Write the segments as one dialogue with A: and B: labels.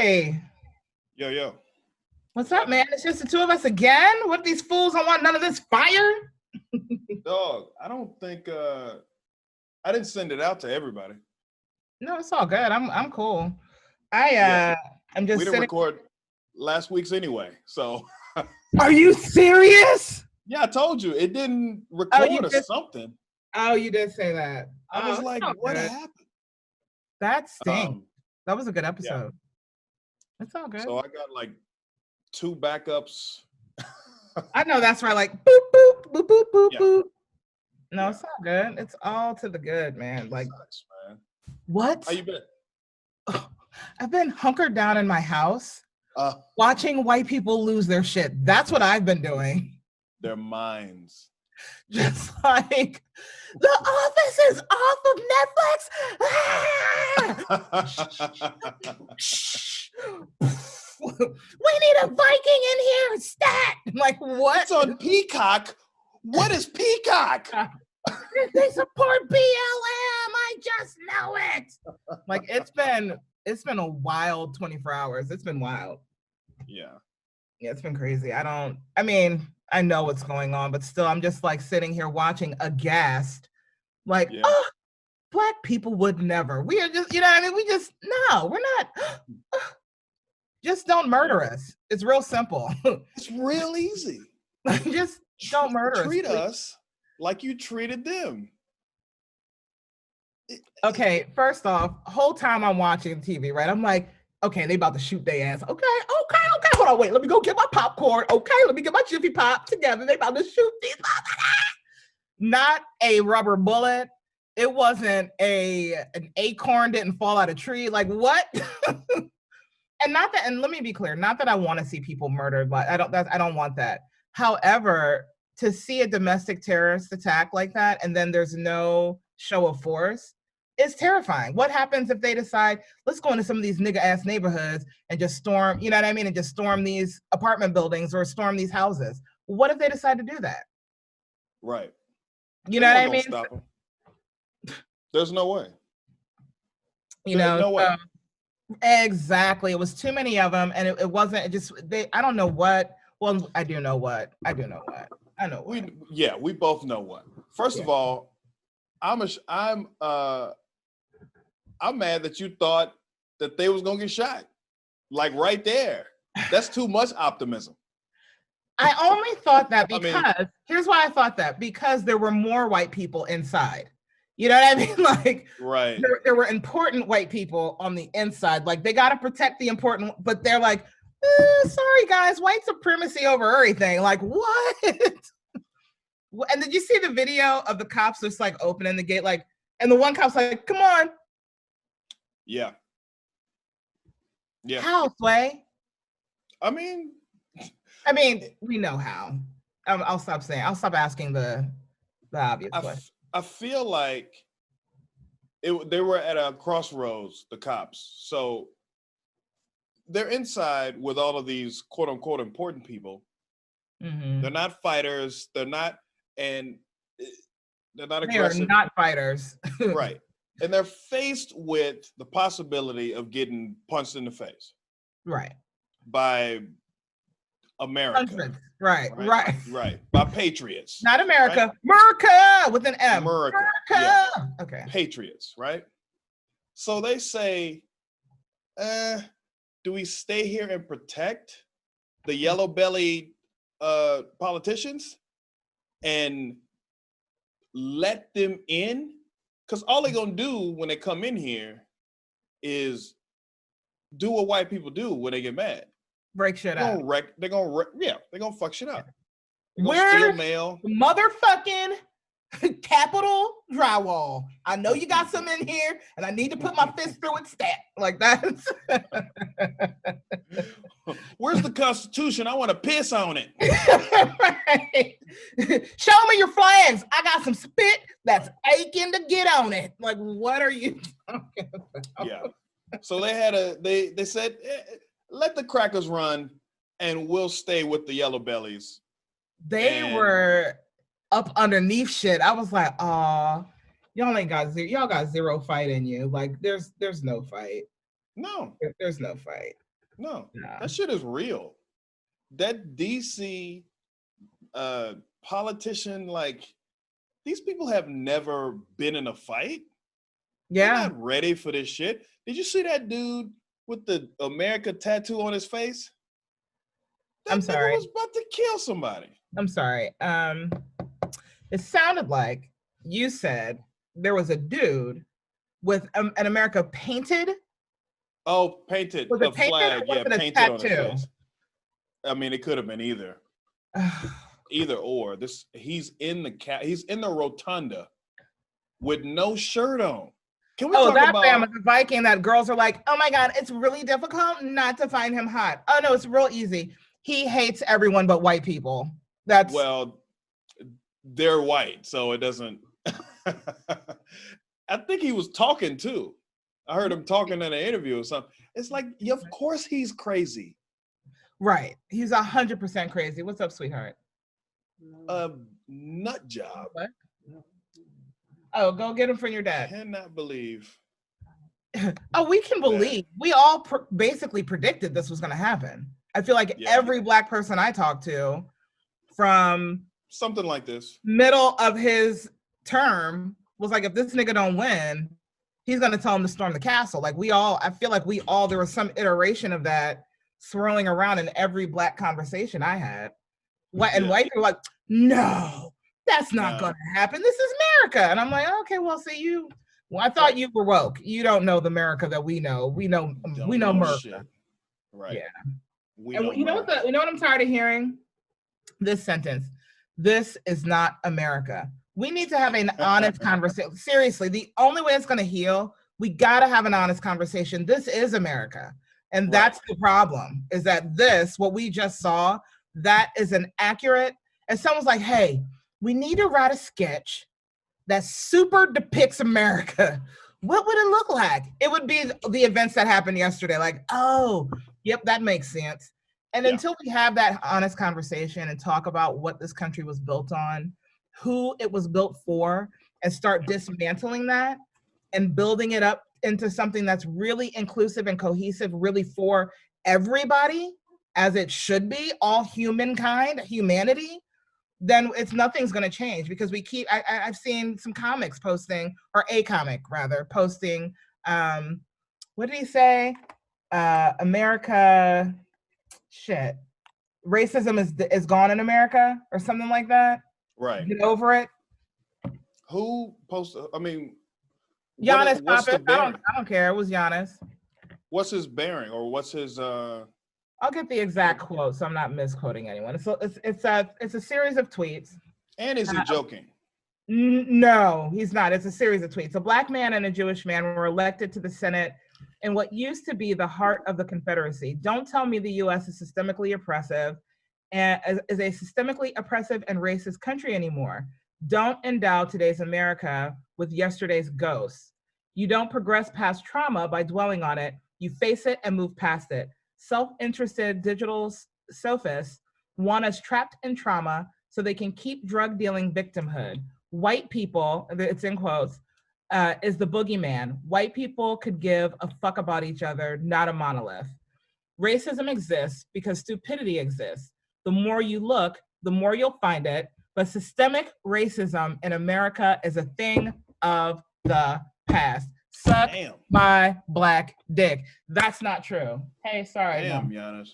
A: Hey,
B: Yo, yo.
A: what's up, man? It's just the two of us again. What these fools don't want none of this fire?
B: Dog, I don't think I didn't send it out to everybody.
A: No, it's all good. I'm cool.
B: Yeah,
A: I'm
B: we
A: just
B: didn't
A: sitting.
B: record last week's anyway. So
A: Are you serious?
B: yeah, I told you it didn't
A: Oh, you
B: record or
A: just.
B: something.
A: Oh, you did say that.
B: I was
A: Oh, it's
B: like,
A: all
B: what
A: good.
B: happened?
A: That stinks.
B: Um,
A: That was a good
B: yeah.
A: episode. It's all good.
B: So I got like two backups.
A: I know that's right. Like boop boop boop boop boop
B: Yeah,
A: boop. No,
B: yeah.
A: it's all good. It's all to the good, man. Like
B: Sucks, man.
A: what?
B: How you been?
A: I've been hunkered down in my house
B: Uh,
A: watching white people lose their shit. That's what I've been doing.
B: their minds.
A: Just like The Office is off of Netflix. We need a Viking in here, stat. Like what?
B: It's on Peacock. What is Peacock?
A: They support BLM. I just know it. Like it's been a wild 24 hours. It's been wild.
B: Yeah.
A: Yeah, it's been crazy. I know what's going on, but still I'm just like sitting here watching aghast. Like,
B: Yeah.
A: oh, Black people would never. We are just, you know what I mean? We just no, we're not. Just don't murder us. It's real simple.
B: It's real easy.
A: Just don't murder us.
B: Treat
A: please.
B: us like you treated them.
A: Okay, first off, whole time I'm watching TV, right? I'm like, okay, they about to shoot their ass. Okay. Hold on, wait. Let me go get my popcorn. Okay, let me get my Jiffy Pop together. They about to shoot these. Not a rubber bullet. It wasn't an acorn didn't fall out of a tree. Like what? And not that. And let me be clear. Not that I want to see people murdered. But I don't want that. However, to see a domestic terrorist attack like that, and then there's no show of force, is terrifying. What happens if they decide, let's go into some of these nigga ass neighborhoods and just storm, you know what I mean? And just storm these apartment buildings or storm these houses. What if they decide to do that?
B: Right.
A: You know what I mean?
B: Stop them. There's no way.
A: You
B: There's
A: know,
B: no way.
A: Exactly. It was too many of them, and it wasn't. It just they. I don't know what. Well, I do know what. I know what.
B: We both know what. First of all, I'm mad that you thought that they was gonna get shot. Like right there. That's too much optimism.
A: I only thought that because here's why I thought that, because there were more white people inside. You know what I mean? Like,
B: right.
A: There were important white people on the inside. Like, they got to protect the important, but they're like, sorry guys, white supremacy over everything. Like, what? And did you see the video of the cops just like opening the gate, like, and the one cop's like, come on.
B: Yeah.
A: How, Sway?
B: I mean,
A: we know how. I'll stop asking the obvious question.
B: I feel like they were at a crossroads, the cops. So they're inside with all of these quote unquote important people.
A: Mm-hmm.
B: They're not fighters. They're not aggressive.
A: They are not fighters.
B: Right. And they're faced with the possibility of getting punched in the face.
A: Right.
B: By America.
A: Hundreds. Right.
B: By patriots.
A: Not America. Right? America with an M.
B: America.
A: Yeah. Okay.
B: Patriots, right? So they say, do we stay here and protect the yellow-bellied politicians and let them in? Because all they're going to do when they come in here is do what white people do when they get mad.
A: Break shit up.
B: They're gonna fuck shit up.
A: Where's
B: steal mail.
A: Motherfucking Capitol drywall? I know you got some in here, and I need to put my fist through it. Stat like that.
B: Where's the Constitution? I want to piss on it.
A: Right. Show me your flags. I got some spit that's aching to get on it. Like, what are you talking about?
B: Yeah. So they said, let the crackers run and we'll stay with the yellow bellies.
A: They were up underneath shit. I was like, y'all got zero fight in you. Like there's no fight.
B: No.
A: There's no fight.
B: No,
A: No.
B: that shit is real. That DC politician, like, these people have never been in a fight. They're
A: Yeah.
B: not ready for this shit. Did you see that dude with the America tattoo on his face? That
A: I'm
B: nigga
A: sorry.
B: was about to kill somebody.
A: I'm sorry. It sounded like you said there was a dude with an America painted.
B: Oh, painted
A: Was
B: a
A: it painted or
B: flag,
A: was
B: yeah,
A: it a
B: painted on his
A: tattoo?
B: face. I mean, it could have been either. Either or. He's in the rotunda with no shirt on. Can we
A: Oh,
B: talk
A: that man was
B: about
A: a Viking that girls are like, oh my God, it's really difficult not to find him hot. Oh no, it's real easy. He hates everyone but white people. That's
B: well, they're white, so it doesn't I think he was talking too. I heard him talking in an interview or something. It's like, yeah, of course he's crazy.
A: right. He's 100% crazy. What's up, sweetheart?
B: Nut job.
A: What? Oh, go get him from your dad.
B: Cannot believe.
A: Oh, we can believe. We all basically predicted this was going to happen. I feel like every Black person I talked to from
B: something like this
A: middle of his term was like, if this nigga don't win, he's going to tell him to storm the castle. Like I feel like there was some iteration of that swirling around in every Black conversation I had. And white people were like, no, that's not going to happen. This is America. And I'm like, okay, well, see I thought you were woke. You don't know the America that we know. We know America.
B: Shit. Right.
A: Yeah. You know what I'm tired of hearing? This sentence. This is not America. We need to have an honest conversation. Seriously, the only way it's going to heal, we got to have an honest conversation. This is America. And that's the problem, is that what we just saw, that is an accurate, and someone's like, hey, we need to write a sketch that super depicts America. What would it look like? It would be the events that happened yesterday. Like, oh, yep, that makes sense. And until we have that honest conversation and talk about what this country was built on, who it was built for, and start dismantling that and building it up into something that's really inclusive and cohesive, really for everybody, as it should be, all humanity, then nothing's going to change, because I've seen some comics posting, or a comic rather, posting, what did he say? America, shit, racism is gone in America, or something like that.
B: Right.
A: Get over it.
B: Who posted? I mean,
A: Giannis Poppin. I don't care. It was Giannis.
B: What's his bearing, or what's his?
A: I'll get the exact quote, so I'm not misquoting anyone. It's a series of tweets.
B: And is he joking?
A: No, he's not. It's a series of tweets. A Black man and a Jewish man were elected to the Senate in what used to be the heart of the Confederacy. Don't tell me the U.S. is systemically oppressive and is a systemically oppressive and racist country anymore. Don't endow today's America with yesterday's ghosts. You don't progress past trauma by dwelling on it. You face it and move past it. Self-interested digital sophists want us trapped in trauma so they can keep drug dealing victimhood. White people, it's in quotes, is the boogeyman. White people could give a fuck about each other, not a monolith. Racism exists because stupidity exists. The more you look, the more you'll find it. But systemic racism in America is a thing of the past. Suck my Black dick. That's not true. Hey, sorry.
B: Damn, Giannis.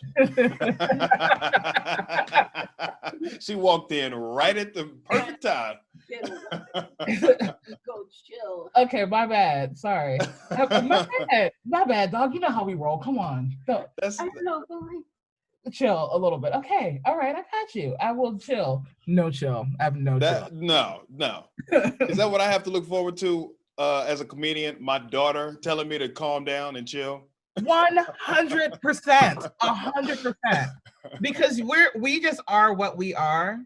B: She walked in right at the perfect time.
C: Go chill.
A: Okay, my bad. Sorry. My bad, dog. You know how we roll. Come on. Chill a little bit. Okay. All right. I got you. I will chill. No chill. I have no chill.
B: No. Is that what I have to look forward to as a comedian? My daughter telling me to calm down and chill?
A: 100%. 100%. Because we just are what we are.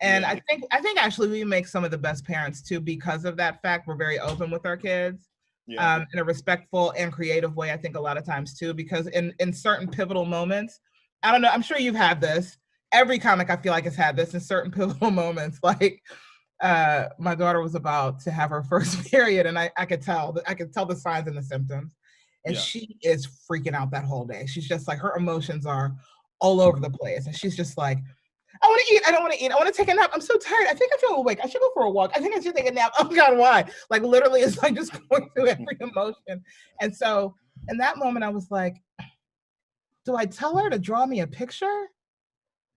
A: And I think actually we make some of the best parents too, because of that fact. We're very open with our kids. In a respectful and creative way, I think a lot of times too, because in certain pivotal moments, I don't know, I'm sure you've had this. Every comic I feel like has had this in certain pivotal moments. Like my daughter was about to have her first period, and I could tell the signs and the symptoms. And
B: Yeah.
A: she is freaking out that whole day. She's just like, her emotions are all over the place. And she's just like, I want to eat. I don't want to eat. I want to take a nap. I'm so tired. I think I feel awake. I should go for a walk. I think I should take a nap. Oh God, why? Like literally, it's like just going through every emotion. And so in that moment, I was like, do I tell her to draw me a picture?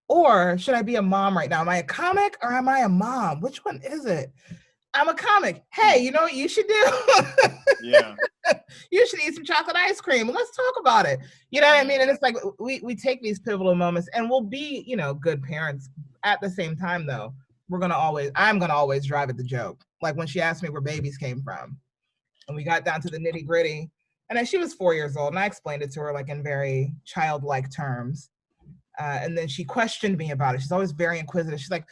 A: Or should I be a mom right now? Am I a comic or am I a mom? Which one is it? I'm a comic. Hey, you know what you should do?
B: Yeah.
A: You should eat some chocolate ice cream. Let's talk about it. You know what I mean? And it's like we take these pivotal moments and we'll be, good parents. At the same time, though, I'm gonna always drive at the joke. Like when she asked me where babies came from, and we got down to the nitty gritty, and then she was 4 years old, and I explained it to her like in very childlike terms. And then she questioned me about it. She's always very inquisitive. She's like,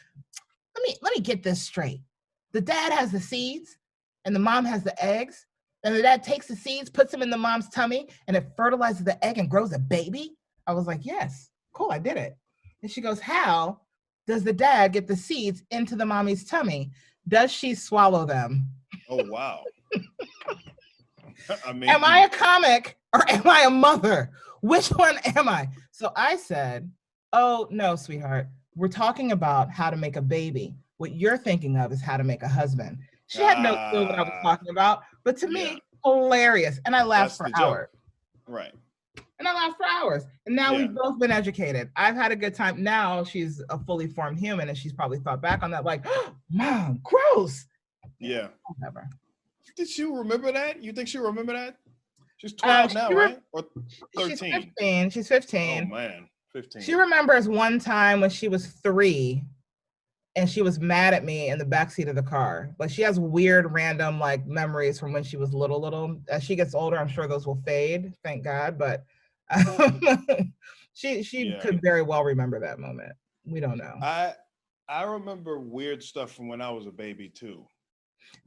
A: let me get this straight. The dad has the seeds and the mom has the eggs. And the dad takes the seeds, puts them in the mom's tummy, and it fertilizes the egg and grows a baby. I was like, yes, cool, I did it. And she goes, how does the dad get the seeds into the mommy's tummy? Does she swallow them?
B: Oh, wow. I mean,
A: Am I a comic or am I a mother? Which one am I? So I said, oh, no, sweetheart. We're talking about how to make a baby. What you're thinking of is how to make a husband. She had no clue what I was talking about, but to me, hilarious. And I laughed for hours.
B: Right.
A: And I laughed for hours. And now we've both been educated. I've had a good time. Now she's a fully formed human and she's probably thought back on that like, oh, Mom, gross.
B: Yeah.
A: Whatever.
B: Did she remember that? You think she remember that? She's 12 now, right? Or 13?
A: She's 15. She's 15.
B: Oh, man. 15.
A: She remembers one time when she was 3 and she was mad at me in the backseat of the car. Like she has weird, random like memories from when she was little. As she gets older, I'm sure those will fade, thank God. But she could very well remember that moment. We don't know.
B: I remember weird stuff from when I was a baby too.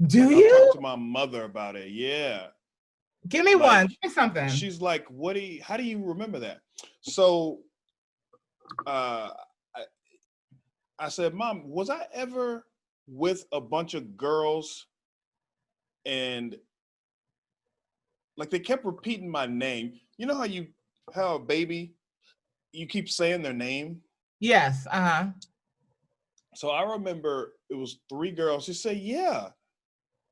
A: Do you?
B: I talked to my mother about it. Yeah.
A: Give me one. Give me something.
B: She's like, how do you remember that? So I said, Mom, was I ever with a bunch of girls and like they kept repeating my name? You know how a baby, you keep saying their name?
A: Yes.
B: So I remember it was 3 girls. She said, yeah,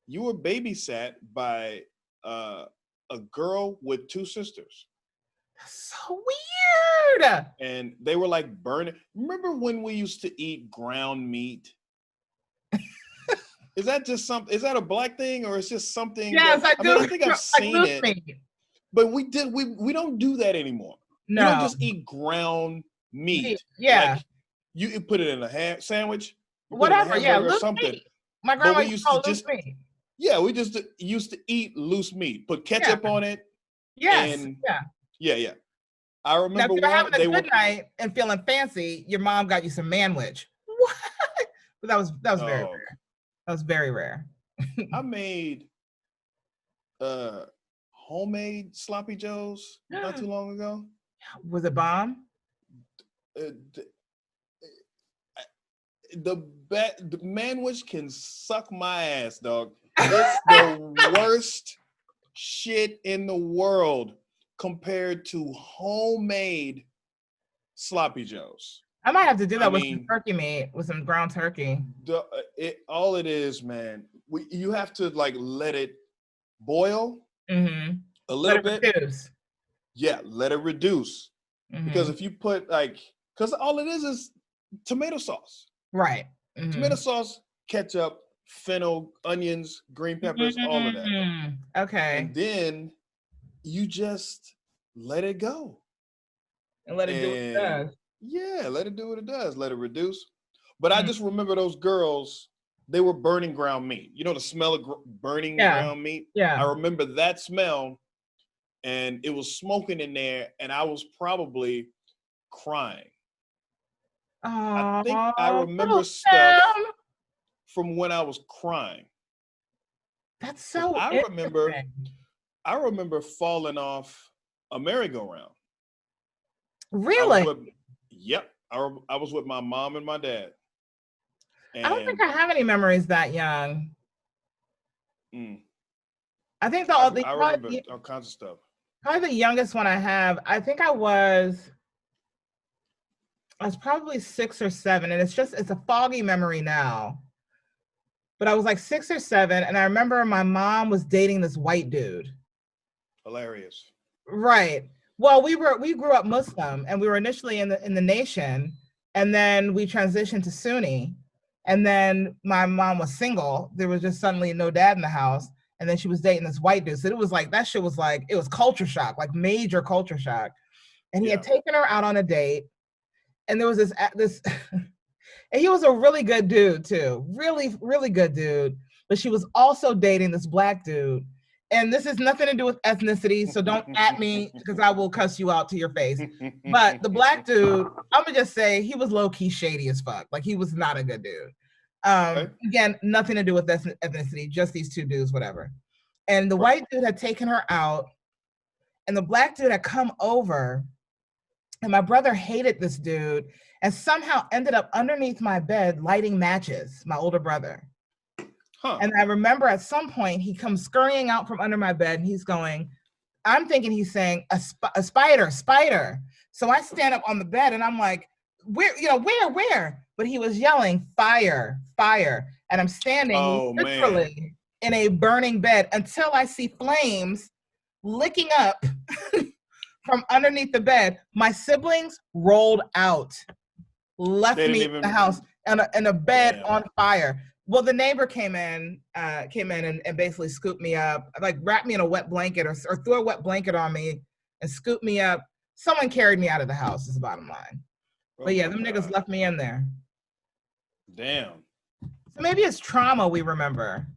B: you were babysat by a girl with 2 sisters.
A: That's so weird.
B: And they were like burning. Remember when we used to eat ground meat? Is that just something? Is that a black thing or it's just something?
A: Yes, I do.
B: I think I've seen it. But we don't do that anymore.
A: No.
B: You don't just eat ground meat.
A: Yeah.
B: Like you put it in a sandwich.
A: Whatever. Yeah.
B: Or something.
A: Meat. My grandma used to just meat.
B: Yeah, we just used to eat loose meat. Put ketchup on it.
A: Yes.
B: Yeah. I remember
A: now, if you're having a good night and feeling fancy, your mom got you some manwich. What? But that was very rare. That was very rare.
B: I made homemade sloppy joes not too long ago.
A: Was it bomb?
B: The manwich can suck my ass, dog. It's the worst shit in the world compared to homemade sloppy joes.
A: I might have to do that with some turkey meat, with some ground turkey.
B: All it is, man, you have to like let it boil a little bit.
A: Reduce.
B: Yeah, let it reduce. Because if you put because all it is tomato sauce.
A: Right.
B: Tomato sauce, ketchup, fennel, onions, green peppers, all of that.
A: Okay.
B: And then you just let it go.
A: And let it do what it does.
B: Yeah, let it do what it does. Let it reduce. But I just remember those girls, they were burning ground meat. You know the smell of burning ground meat?
A: Yeah.
B: I remember that smell, and it was smoking in there, and I was probably crying. I think I remember stuff from when I was crying.
A: That's so
B: I remember falling off a merry-go-round.
A: Really?
B: Yep. I was with my mom and my dad. And
A: I don't think I have any memories that young. I think I remember
B: all kinds of stuff.
A: Probably the youngest one I have. I think I was probably 6 or 7, and it's a foggy memory now. But I was like 6 or 7, and I remember my mom was dating this white dude.
B: Hilarious.
A: Right. Well, we grew up Muslim, and we were initially in the nation, and then we transitioned to Sunni, and then my mom was single. There was just suddenly no dad in the house, and then she was dating this white dude. So it was like that shit was like it was culture shock, like major culture shock. And he had
B: Yeah.
A: taken her out on a date, and there was this and he was a really good dude too, really really good dude. But she was also dating this black dude. And this has nothing to do with ethnicity, so don't at me because I will cuss you out to your face. But the black dude, I'm gonna just say he was low key shady as fuck. Like he was not a good dude.
B: Okay.
A: Again, nothing to do with ethnicity, just these two dudes, whatever. And the
B: Right.
A: white dude had taken her out, and the black dude had come over, and my brother hated this dude, and somehow ended up underneath my bed lighting matches. My older brother.
B: Huh.
A: And I remember at some point he comes scurrying out from under my bed, and he's going, I'm thinking he's saying a spider, spider. So I stand up on the bed and I'm like, where? But he was yelling, fire, fire. And I'm standing
B: Oh, man.
A: literally in a burning bed until I see flames licking up from underneath the bed. My siblings rolled out, left
B: They didn't
A: me
B: even-
A: in the house in a bed
B: Damn.
A: on fire. Well, the neighbor came in and basically scooped me up, like wrapped me in a wet blanket or threw a wet blanket on me and scooped me up. Someone carried me out of the house is the bottom line.
B: Oh
A: But yeah,
B: my
A: them niggas
B: God.
A: left me in there.
B: Damn.
A: So maybe it's trauma we remember.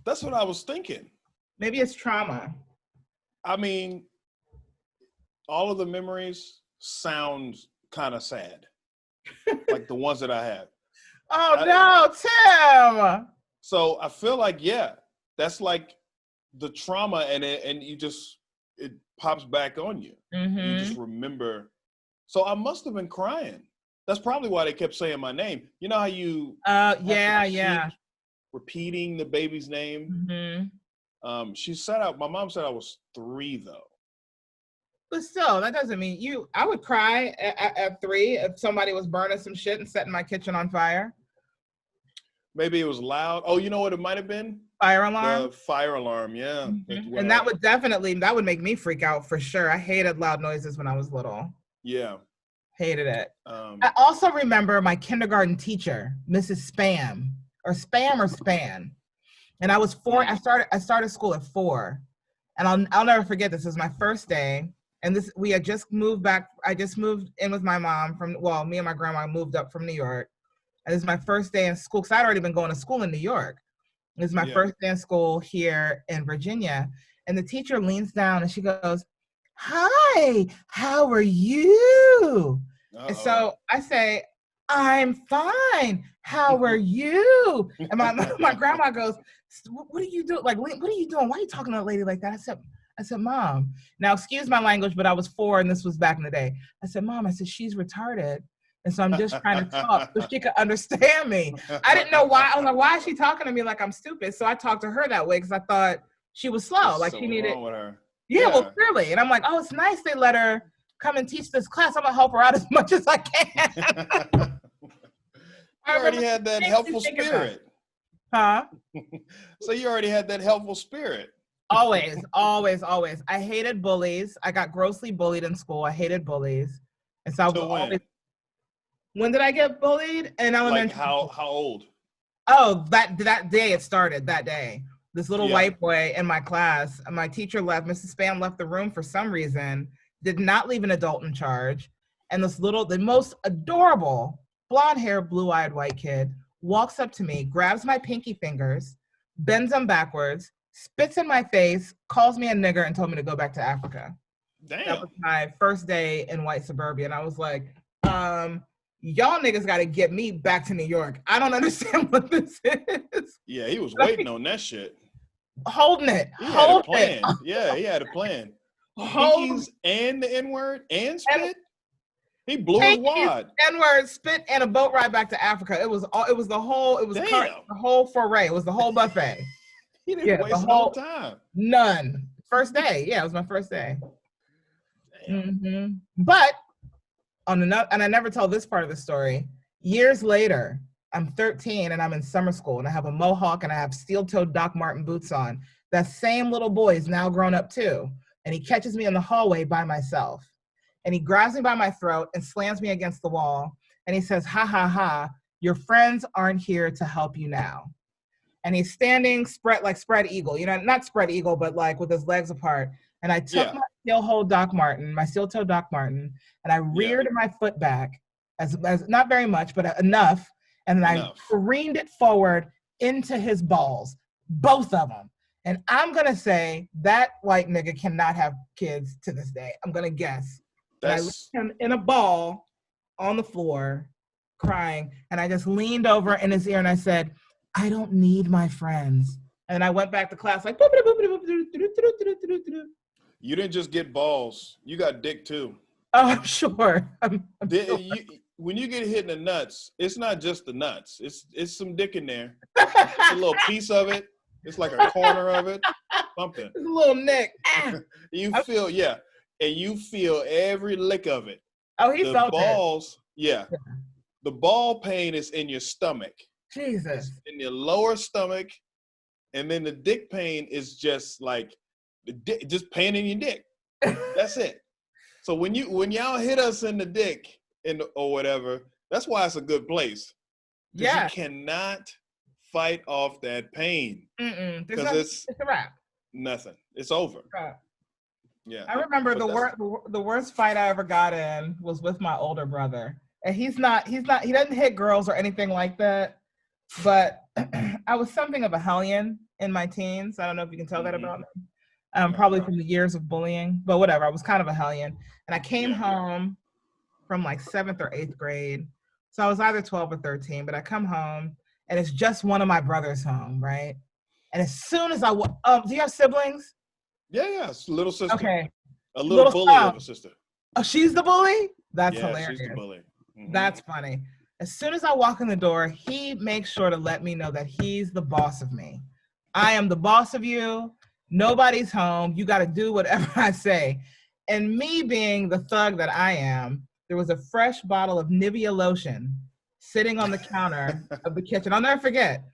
B: That's what I was thinking.
A: Maybe it's trauma.
B: I mean, all of the memories sound kind of sad, like the ones that I have.
A: Oh no, Tim.
B: So I feel like, yeah, that's like the trauma, and it pops back on you. You just remember. So I must have been crying. That's probably why they kept saying my name. You know how you have to
A: Yeah.
B: keep repeating the baby's name?
A: Mm-hmm.
B: My mom said I was 3 though.
A: But still, that doesn't mean I would cry at 3 if somebody was burning some shit and setting my kitchen on fire.
B: Maybe it was loud. Oh, you know what it might have been?
A: Fire alarm.
B: The fire alarm, yeah.
A: Mm-hmm. And that would make me freak out for sure. I hated loud noises when I was little.
B: Yeah.
A: Hated it. I also remember my kindergarten teacher, Mrs. Spam, or Spam or Span. And I was 4. I started school at 4. And I'll never forget this. It was my first day. And we had just moved back. I just moved in with my mom me and my grandma moved up from New York. And this is my first day in school, because I'd already been going to school in New York. This is my first day in school here in Virginia. And the teacher leans down and she goes, "Hi, how are you?"
B: Uh-oh.
A: And so I say, "I'm fine. How are you?" And my grandma goes, "What are you doing? Like, what are you doing? Why are you talking to a lady like that?" I said, "Mom," now excuse my language, but I was 4 and this was back in the day. I said, "Mom," I said, "she's retarded. And so I'm just trying to talk so she could understand me." I didn't know why. I was like, why is she talking to me like I'm stupid? So I talked to her that way because I thought she was slow. Like she needed.
B: Wrong with her.
A: Yeah, well, clearly. And I'm like, oh, it's nice they let her come and teach this class. I'm gonna help her out as much as I can.
B: You already had that helpful spirit.
A: Huh?
B: So you already had that helpful spirit.
A: Always. I hated bullies. I got grossly bullied in school. I hated bullies. And so I was always. When did I get bullied? In elementary.
B: Like how old?
A: Oh, that day it started, that day. This little white boy in my class, my teacher left, Mrs. Spam left the room for some reason, did not leave an adult in charge. And the most adorable, blonde-haired, blue-eyed white kid walks up to me, grabs my pinky fingers, bends them backwards, spits in my face, calls me a nigger, and told me to go back to Africa.
B: Damn.
A: That was my first day in white suburbia. And I was like, y'all niggas got to get me back to New York. I don't understand what this is.
B: Yeah, he was waiting on that shit.
A: Holding it.
B: He had a plan. Yeah, he had a plan. Pinkies and the N-word and spit? He blew his wad.
A: N-word, spit, and a boat ride back to Africa. It was the whole foray. It was the whole buffet.
B: He didn't waste no time.
A: None. First day. Yeah, it was my first day. Mm-hmm. But on another, and I never tell this part of the story. Years later, I'm 13 and I'm in summer school and I have a mohawk and I have steel-toed Doc Martin boots on. That same little boy is now grown up too. And he catches me in the hallway by myself. And he grabs me by my throat and slams me against the wall. And he says, ha, ha, ha, your friends aren't here to help you now. And he's standing spread eagle, not spread eagle, but like with his legs apart. And I took my steel-toed Doc Martin, and I reared my foot back as not very much, but enough. And then I careened it forward into his balls, both of them. And I'm going to say that white nigga cannot have kids to this day. I'm going to guess. And I left him in a ball on the floor crying. And I just leaned over in his ear and I said, I don't need my friends. And I went back to class like,
B: you didn't just get balls. You got dick too.
A: Oh, I'm sure.
B: When you get hit in the nuts, it's not just the nuts. It's some dick in there. It's a little piece of it. It's like a corner of it. Something.
A: It's a little neck.
B: You feel, and you feel every lick of it.
A: Oh, he felt
B: balls. Yeah. The ball pain is in your stomach.
A: Jesus.
B: It's in your lower stomach, and then the dick pain is just like just pain in your dick. That's it. So when y'all hit us in the dick or whatever, that's why it's a good place. Yeah. You cannot fight off that pain. Because it's
A: a wrap.
B: Nothing. It's over.
A: Right.
B: Yeah.
A: I remember the worst fight I ever got in was with my older brother. And he doesn't hit girls or anything like that. But I was something of a hellion in my teens. I don't know if you can tell that about me. Probably from the years of bullying, but whatever. I was kind of a hellion. And I came home from like 7th or 8th grade. So I was either 12 or 13, but I come home and it's just one of my brothers home, right? And as soon as do you have siblings?
B: Yeah, it's a little sister.
A: Okay.
B: A little bully of a sister.
A: Oh, she's the bully? That's hilarious.
B: She's the bully. Mm-hmm.
A: That's funny. As soon as I walk in the door, he makes sure to let me know that he's the boss of me. I am the boss of you. Nobody's home. You got to do whatever I say. And me being the thug that I am, there was a fresh bottle of Nivea lotion sitting on the counter of the kitchen. I'll never forget.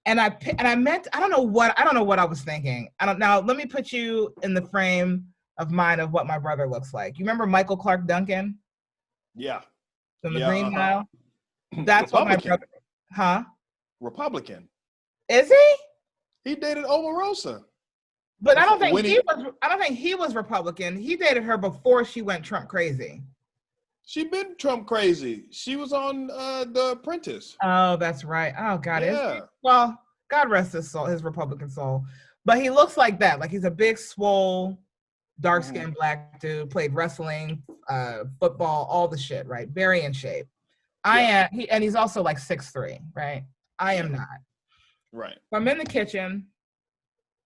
A: And I don't know what I was thinking. Now let me put you in the frame of mind of what my brother looks like. You remember Michael Clark Duncan?
B: Yeah.
A: From the Green Mile? That's what my brother,
B: Republican.
A: Is he?
B: He dated Omarosa.
A: But I don't think he was Republican. He dated her before she went Trump crazy.
B: She been Trump crazy. She was on The Apprentice.
A: Oh, that's right. Oh God.
B: Yeah.
A: Well, God rest his soul, his Republican soul. But he looks like that. Like he's a big, swole, dark-skinned black dude, played wrestling, football, all the shit, right? Very in shape. And he's also like 6'3", right? I am not.
B: Right.
A: So I'm in the kitchen,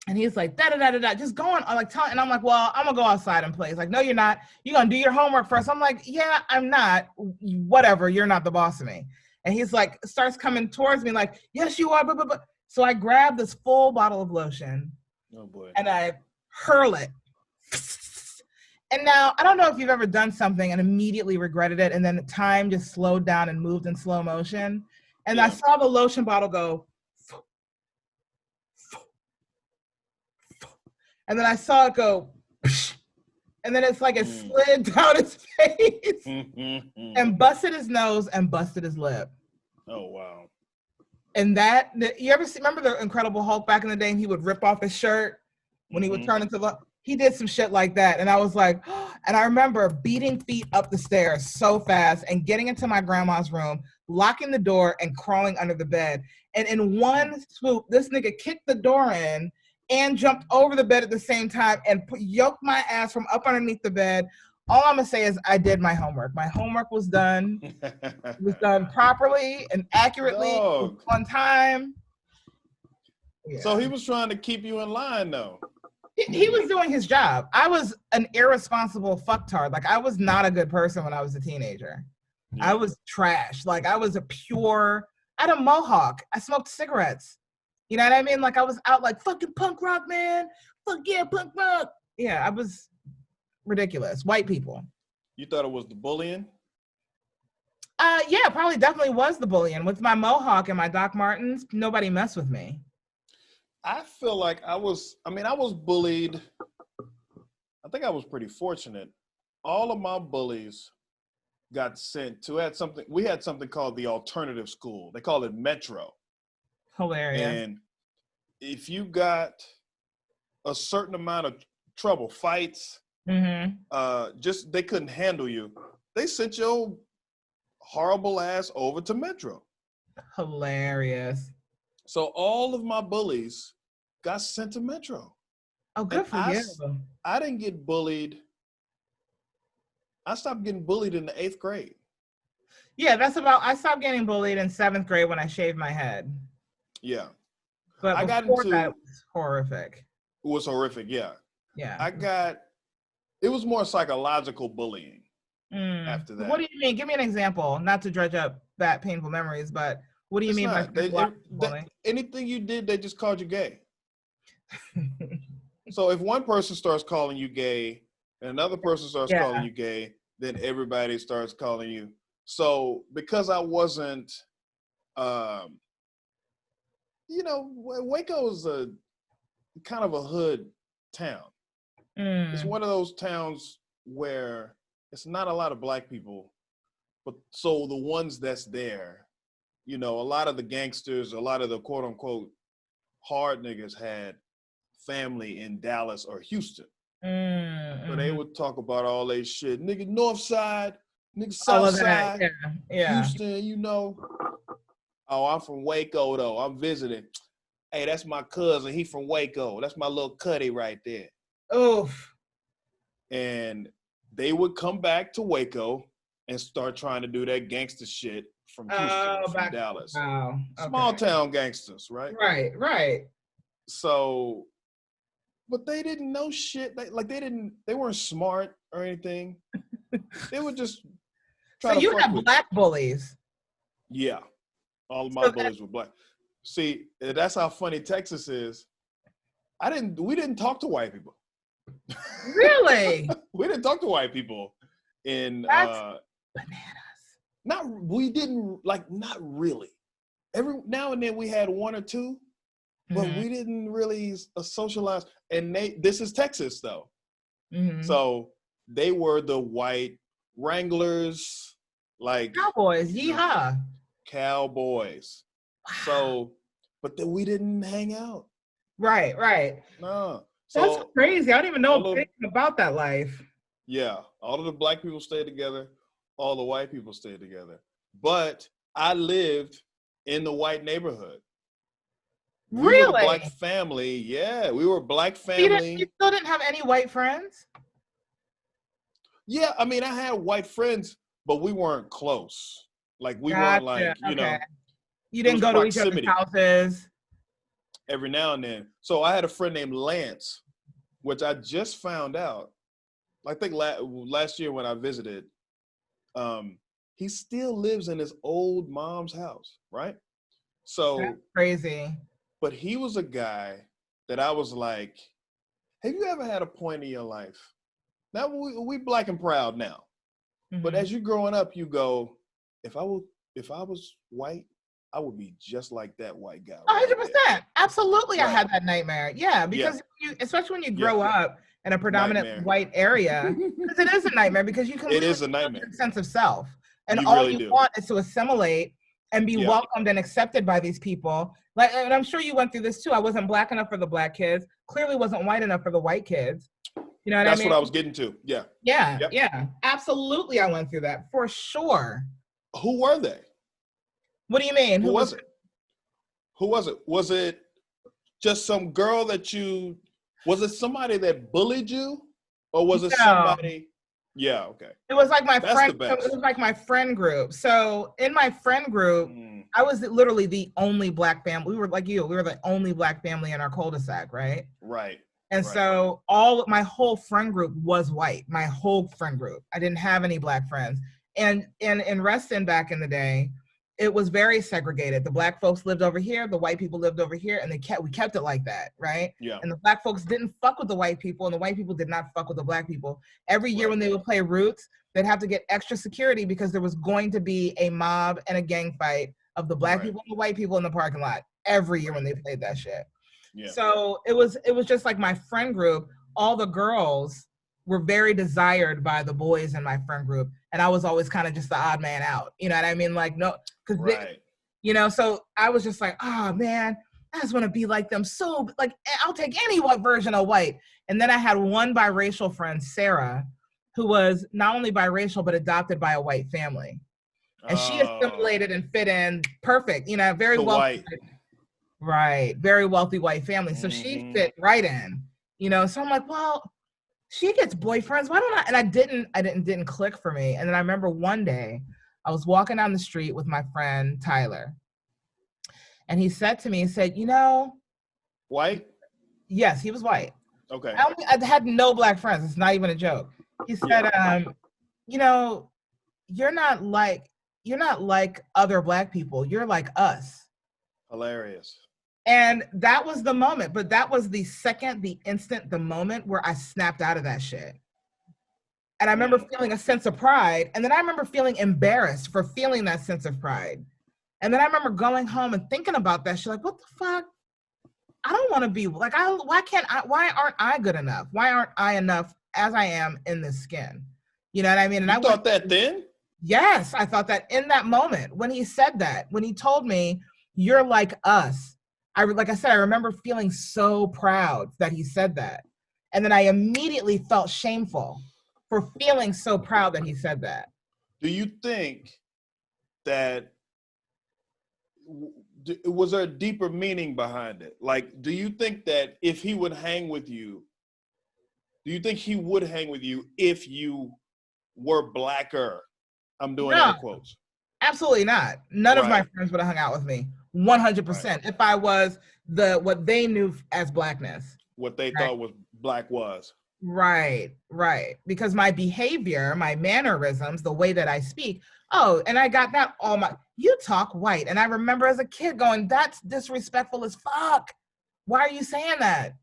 A: and he's like, da-da-da-da-da, just going, and I'm like, well, I'm gonna go outside and play. He's like, no, you're not. You're gonna do your homework first. I'm like, yeah, I'm not. Whatever, you're not the boss of me. And he's like, starts coming towards me like, yes, you are, blah. So I grab this full bottle of lotion.
B: Oh boy.
A: And I hurl it. And now, I don't know if you've ever done something and immediately regretted it, and then time just slowed down and moved in slow motion. And I saw the lotion bottle go, and then I saw it go, and then it's like it slid down his face and busted his nose and busted his lip.
B: Oh, wow.
A: And you ever remember the Incredible Hulk back in the day, and he would rip off his shirt when he would turn into he did some shit like that. And I was like, and I remember beating feet up the stairs so fast and getting into my grandma's room, locking the door and crawling under the bed. And in one swoop, this nigga kicked the door in and jumped over the bed at the same time and yoked my ass from up underneath the bed. All I'm gonna say is I did my homework. My homework was done. It was done properly and accurately on time. Yeah.
B: So he was trying to keep you in line, though.
A: He was doing his job. I was an irresponsible fucktard. Like, I was not a good person when I was a teenager. Yeah. I was trash. Like, I was I had a mohawk. I smoked cigarettes. You know what I mean? Like, I was out like, fucking punk rock, man. Fuck yeah, punk rock. Yeah, I was ridiculous. White people.
B: You thought it was the bullying?
A: Yeah, probably definitely was the bullying. With my mohawk and my Doc Martens, nobody messed with me.
B: I feel like I was bullied. I think I was pretty fortunate. All of my bullies got sent to, we had something called the alternative school. They call it Metro.
A: Hilarious.
B: And if you got a certain amount of trouble, fights, just they couldn't handle you, they sent your horrible ass over to Metro.
A: Hilarious.
B: So all of my bullies got sent to Metro.
A: Oh, good for you.
B: I didn't get bullied. I stopped getting bullied in the 8th grade.
A: Yeah, I stopped getting bullied in 7th grade when I shaved my head.
B: Yeah.
A: But
B: I got into
A: that, it was horrific.
B: It was horrific, yeah.
A: Yeah.
B: It was more psychological bullying after that.
A: What do you mean? Give me an example, not to dredge up that painful memories, but what do you mean by bullying?
B: Anything you did, they just called you gay. So if one person starts calling you gay and another person starts calling you gay, then everybody starts calling you. So because I wasn't, Waco is a kind of a hood town. It's one of those towns where it's not a lot of black people, but so the ones that's there, a lot of the gangsters, a lot of the quote unquote hard niggas had family in Dallas or Houston. So they would talk about all that shit. Nigga North Side, nigga South Side, Houston, Oh, I'm from Waco though. I'm visiting. Hey, that's my cousin. He from Waco. That's my little cuddy right there.
A: Oof.
B: And they would come back to Waco and start trying to do that gangster shit from Houston, from Dallas.
A: Wow. Okay.
B: Small town gangsters, right?
A: Right.
B: So, but they didn't know shit. They weren't smart or anything. They would just try to fuck with you. So you had
A: black bullies.
B: Yeah. All of my bullies were black. See, that's how funny Texas is. We didn't talk to white people.
A: Really?
B: We didn't talk to white people
A: That's bananas.
B: Not really. Every now and then we had one or two, but we didn't really socialize. And this is Texas though. So they were the white Wranglers, like
A: cowboys, yeehaw.
B: Cowboys. Wow. So, but then we didn't hang out.
A: Right.
B: No. So
A: that's crazy. I don't even know anything about that life.
B: Yeah. All of the black people stayed together. All the white people stayed together. But I lived in the white neighborhood.
A: Really?
B: We were the black family. Yeah. We were black family.
A: You still didn't have any white friends?
B: Yeah. I mean, I had white friends, but we weren't close. Like we weren't like,
A: you didn't go to each other's houses.
B: Every now and then. So I had a friend named Lance, which I just found out. I think last year when I visited, he still lives in his old mom's house, right? So
A: that's crazy.
B: But he was a guy that I was like, have you ever had a point in your life? Now we black and proud now. But as you're growing up, you go, if I was white, I would be just like that white guy.
A: 100%. Absolutely. Right. I had that nightmare. Yeah. Because especially when you grow up in a predominant white area, because it is a nightmare because you can lose your sense of self. And all you want is to assimilate and be welcomed and accepted by these people. Like, and I'm sure you went through this too. I wasn't black enough for the black kids. Clearly wasn't white enough for the white kids. You know what I mean?
B: That's what I was getting to. Yeah.
A: Yeah. Absolutely. I went through that for sure.
B: Who were they?
A: What do you mean?
B: Who was it? Was it just some girl was it somebody that bullied you? Or was it somebody? Yeah, okay.
A: It was like my friend. It was like my friend group. So in my friend group, I was literally the only black family. We were like you. We were the only black family in our cul-de-sac, right?
B: Right.
A: And so my whole friend group was white. My whole friend group. I didn't have any black friends. And in Reston back in the day, it was very segregated. The black folks lived over here, the white people lived over here, and we kept it like that, right?
B: Yeah.
A: And the black folks didn't fuck with the white people, and the white people did not fuck with the black people. Every year when they would play Roots, they'd have to get extra security because there was going to be a mob and a gang fight of the black people and the white people in the parking lot every year when they played that shit. Yeah. So it was just like my friend group, all the girls were very desired by the boys in my friend group. And I was always kind of just the odd man out. You know what I mean? Like, no, because you know, so I was just like, oh man, I just want to be like them. So like, I'll take any version of white. And then I had one biracial friend, Sarah, who was not only biracial, but adopted by a white family. And she assimilated and fit in perfect, you know, very wealthy. Right. Very wealthy white family. So she fit right in, you know, so I'm like, well, she gets boyfriends. Why don't I? And I didn't click for me. And then I remember one day I was walking down the street with my friend Tyler. And he said to me, he said, you know.
B: White?
A: Yes, he was white.
B: Okay.
A: I had no black friends. It's not even a joke. He said, you know, you're not like other black people. You're like us.
B: Hilarious.
A: And that was the moment, but that was the instant, the moment where I snapped out of that shit. And I remember feeling a sense of pride. And then I remember feeling embarrassed for feeling that sense of pride. And then I remember going home and thinking about that shit, like, what the fuck? I don't want to be like, why aren't I good enough? Why aren't I enough as I am in this skin? You know what I mean? And
B: I thought that then?
A: Yes, I thought that in that moment when he said that, when he told me, you're like us. Like I said, I remember feeling so proud that he said that. And then I immediately felt shameful for feeling so proud that he said that.
B: Do you think that, was there a deeper meaning behind it? Like, do you think that if he would hang with you, do you think he would hang with you if you were blacker? I'm doing air quotes.
A: Absolutely not. None of my friends would have hung out with me. 100%. If I was what they knew as blackness.
B: What they thought was black was.
A: Right. Because my behavior, my mannerisms, the way that I speak, and I got that you talk white. And I remember as a kid going, that's disrespectful as fuck. Why are you saying that?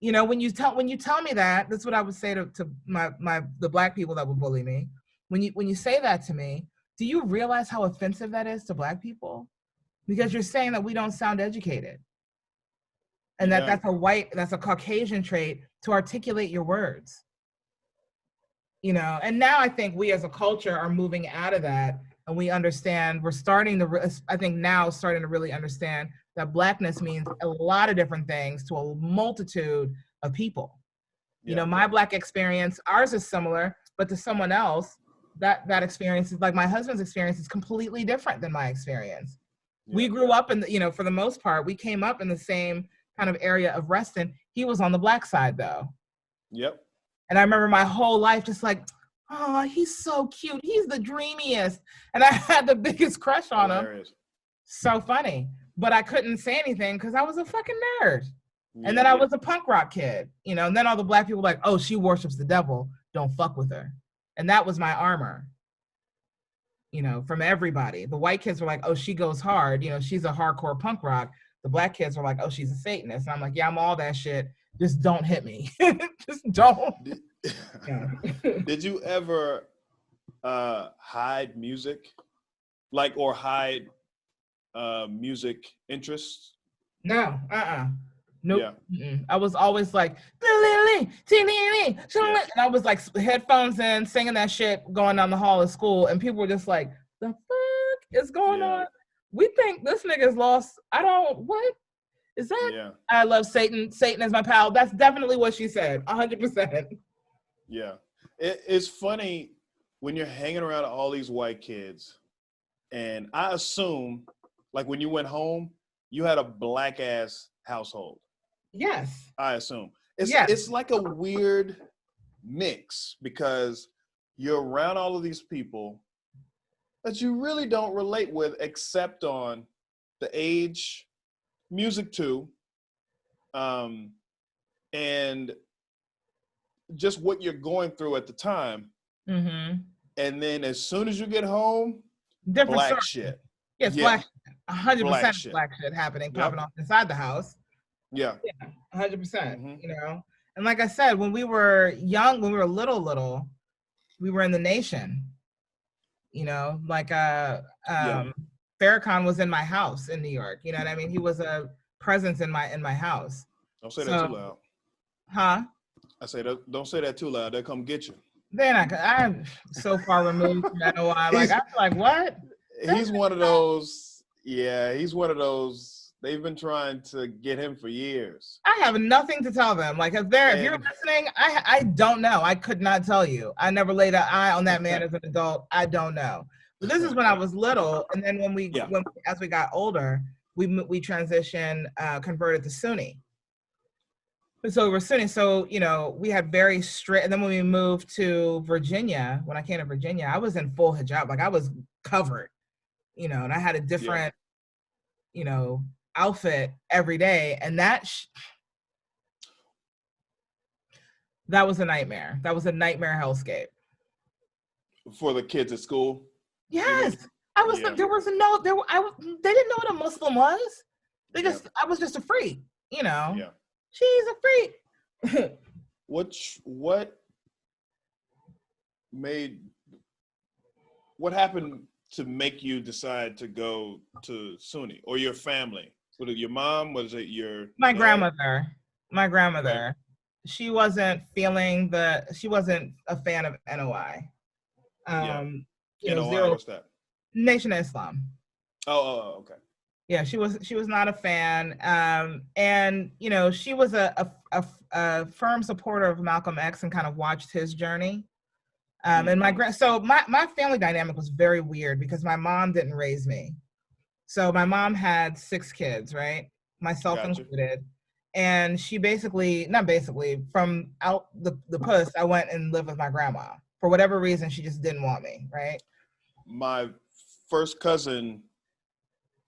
A: You know, when you tell me that, that's what I would say to the black people that would bully me. When you say that to me, do you realize how offensive that is to black people? Because you're saying that we don't sound educated. And that's a Caucasian trait to articulate your words. You know, and now I think we as a culture are moving out of that, and we understand, we're starting to really understand that blackness means a lot of different things to a multitude of people. You know, my black experience, ours is similar, but to someone else, that experience is like my husband's experience is completely different than my experience. We grew up for the most part, we came up in the same kind of area of Reston. He was on the black side though.
B: Yep.
A: And I remember my whole life just like, oh, he's so cute. He's the dreamiest. And I had the biggest crush on him. So funny. But I couldn't say anything because I was a fucking nerd. Yeah. And then I was a punk rock kid, you know, and then all the black people were like, oh, she worships the devil. Don't fuck with her. And that was my armor. You know, from everybody. The white kids were like, oh, she goes hard. You know, she's a hardcore punk rock. The black kids were like, oh, she's a Satanist. And I'm like, yeah, I'm all that shit. Just don't hit me. Just don't.
B: Did you ever hide music? Or hide music interests?
A: No, Nope. Yeah. I was always like, and I was like headphones in, singing that shit, going down the hall of school, and people were just like, the fuck is going on? We think this nigga's lost. What is that? Yeah. I love Satan. Satan is my pal. That's definitely what she said. 100%.
B: Yeah. It's funny when you're hanging around all these white kids, and I assume, like when you went home, you had a black ass household.
A: Yes.
B: I assume. It's like a weird mix because you're around all of these people that you really don't relate with except on the age, music too, and just what you're going through at the time. Mm-hmm. And then as soon as you get home, black shit.
A: Yes,
B: Yeah,
A: black, 100%
B: black shit.
A: black shit happening, popping
B: Yep.
A: off inside the house.
B: Yeah.
A: Yeah, 100%.
B: Hmm.
A: You know, and like I said, when we were young, when we were little, we were in the Nation. You know, like
B: Yeah.
A: Farrakhan was in my house in New York. You know what I mean? He was a presence in my house.
B: Don't say that too
A: So,
B: loud.
A: huh?
B: I say don't say that too loud. They'll come get you.
A: Then I'm so far removed from NOI. Like
B: He's
A: I'm like, what?
B: he's one of those. Yeah, he's one of those. They've been trying to get him for years.
A: I have nothing to tell them. Like if you're listening, I don't know. I could not tell you. I never laid an eye on that man as an adult. I don't know. But this is when I was little, and then as we got older, we transitioned, converted to Sunni. So we're Sunni. So you know, we had very strict. And then when we moved to Virginia, when I came to Virginia, I was in full hijab. Like I was covered, you know, and I had a different, you know, outfit every day, and that was a nightmare. That was a nightmare hellscape.
B: For the kids at school.
A: Yes, I was. Yeah. There was no. There. They didn't know what a Muslim was. They just. I was just a freak. You know.
B: Yeah.
A: She's a freak.
B: What happened to make you decide to go to Sunni, or your family? Was it your mom? Was it your
A: my
B: dad?
A: grandmother? My grandmother.
B: Okay.
A: She wasn't a fan of NOI. You know,
B: NOI, what's that?
A: Nation of Islam.
B: Oh, okay.
A: Yeah, she was not a fan, and you know, she was a firm supporter of Malcolm X and kind of watched his journey. And my family dynamic was very weird because my mom didn't raise me. So my mom had 6 kids, right, myself included, and she from out the puss, I went and lived with my grandma for whatever reason. She just didn't want me, right?
B: My first cousin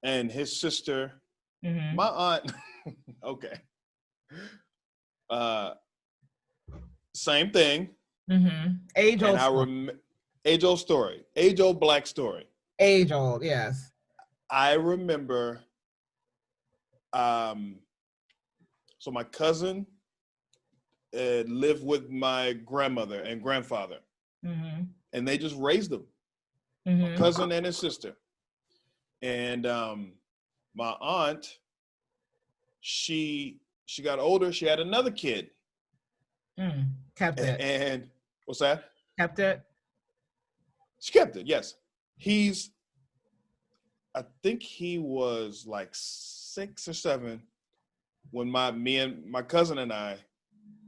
B: and his sister, my aunt, okay. Same thing.
A: Age
B: old story. Age old black story.
A: Age old, yes.
B: I remember, so my cousin lived with my grandmother and grandfather, and they just raised them. My cousin and his sister. And my aunt, she got older. She had another kid.
A: Kept it.
B: And what's that?
A: Kept it.
B: She kept it. Yes. I think he was like 6 or 7 when me and my cousin and I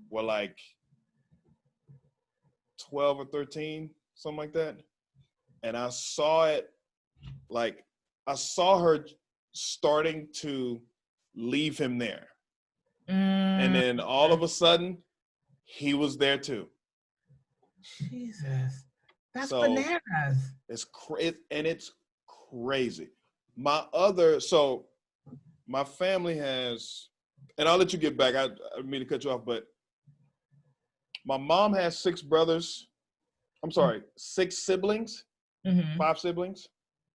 B: were like 12 or 13, something like that. And I saw it, like, I saw her starting to leave him there. And then all of a sudden, he was there too.
A: Jesus. That's bananas.
B: It's crazy. My family has, and I'll let you get back. I didn't mean to cut you off, but my mom has 6 brothers. I'm sorry, 6 siblings, 5 siblings.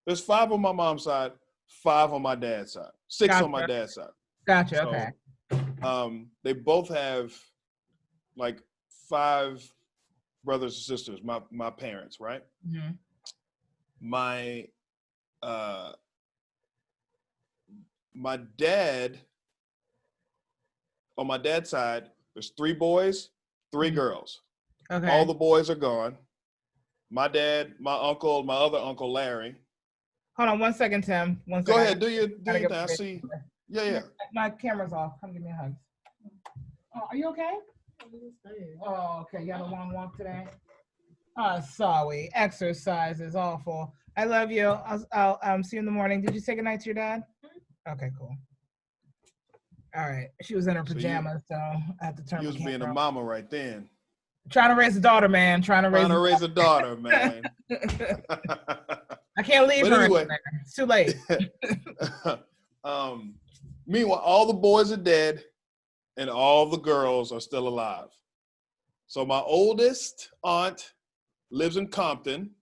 B: There's 5 on my mom's side, 5 on my dad's side, 6 on my dad's side.
A: Gotcha.
B: So,
A: okay.
B: They both have like 5 brothers and sisters. My parents, right? My dad, on my dad's side, there's 3 boys, 3 girls.
A: Okay.
B: All the boys are gone. My dad, my uncle, my other uncle Larry.
A: Hold on 1 second, Tim.
B: Go ahead, do your thing. I see. Yeah.
A: My camera's off. Come give me a hug. Oh, are you okay? Oh, okay. You had a long walk today? Oh, sorry. Exercise is awful. I love you. I'll see you in the morning. Did you say goodnight to your dad? Okay, cool. All right. She was in her pajamas, so I have to turn
B: you
A: the
B: was
A: camera
B: being a
A: off.
B: mama right then.
A: Trying to raise a daughter, man. Trying to raise
B: a daughter, man.
A: I can't leave her
B: anyway.
A: anywhere. It's too late.
B: Meanwhile, all the boys are dead and all the girls are still alive. So my oldest aunt lives in Compton.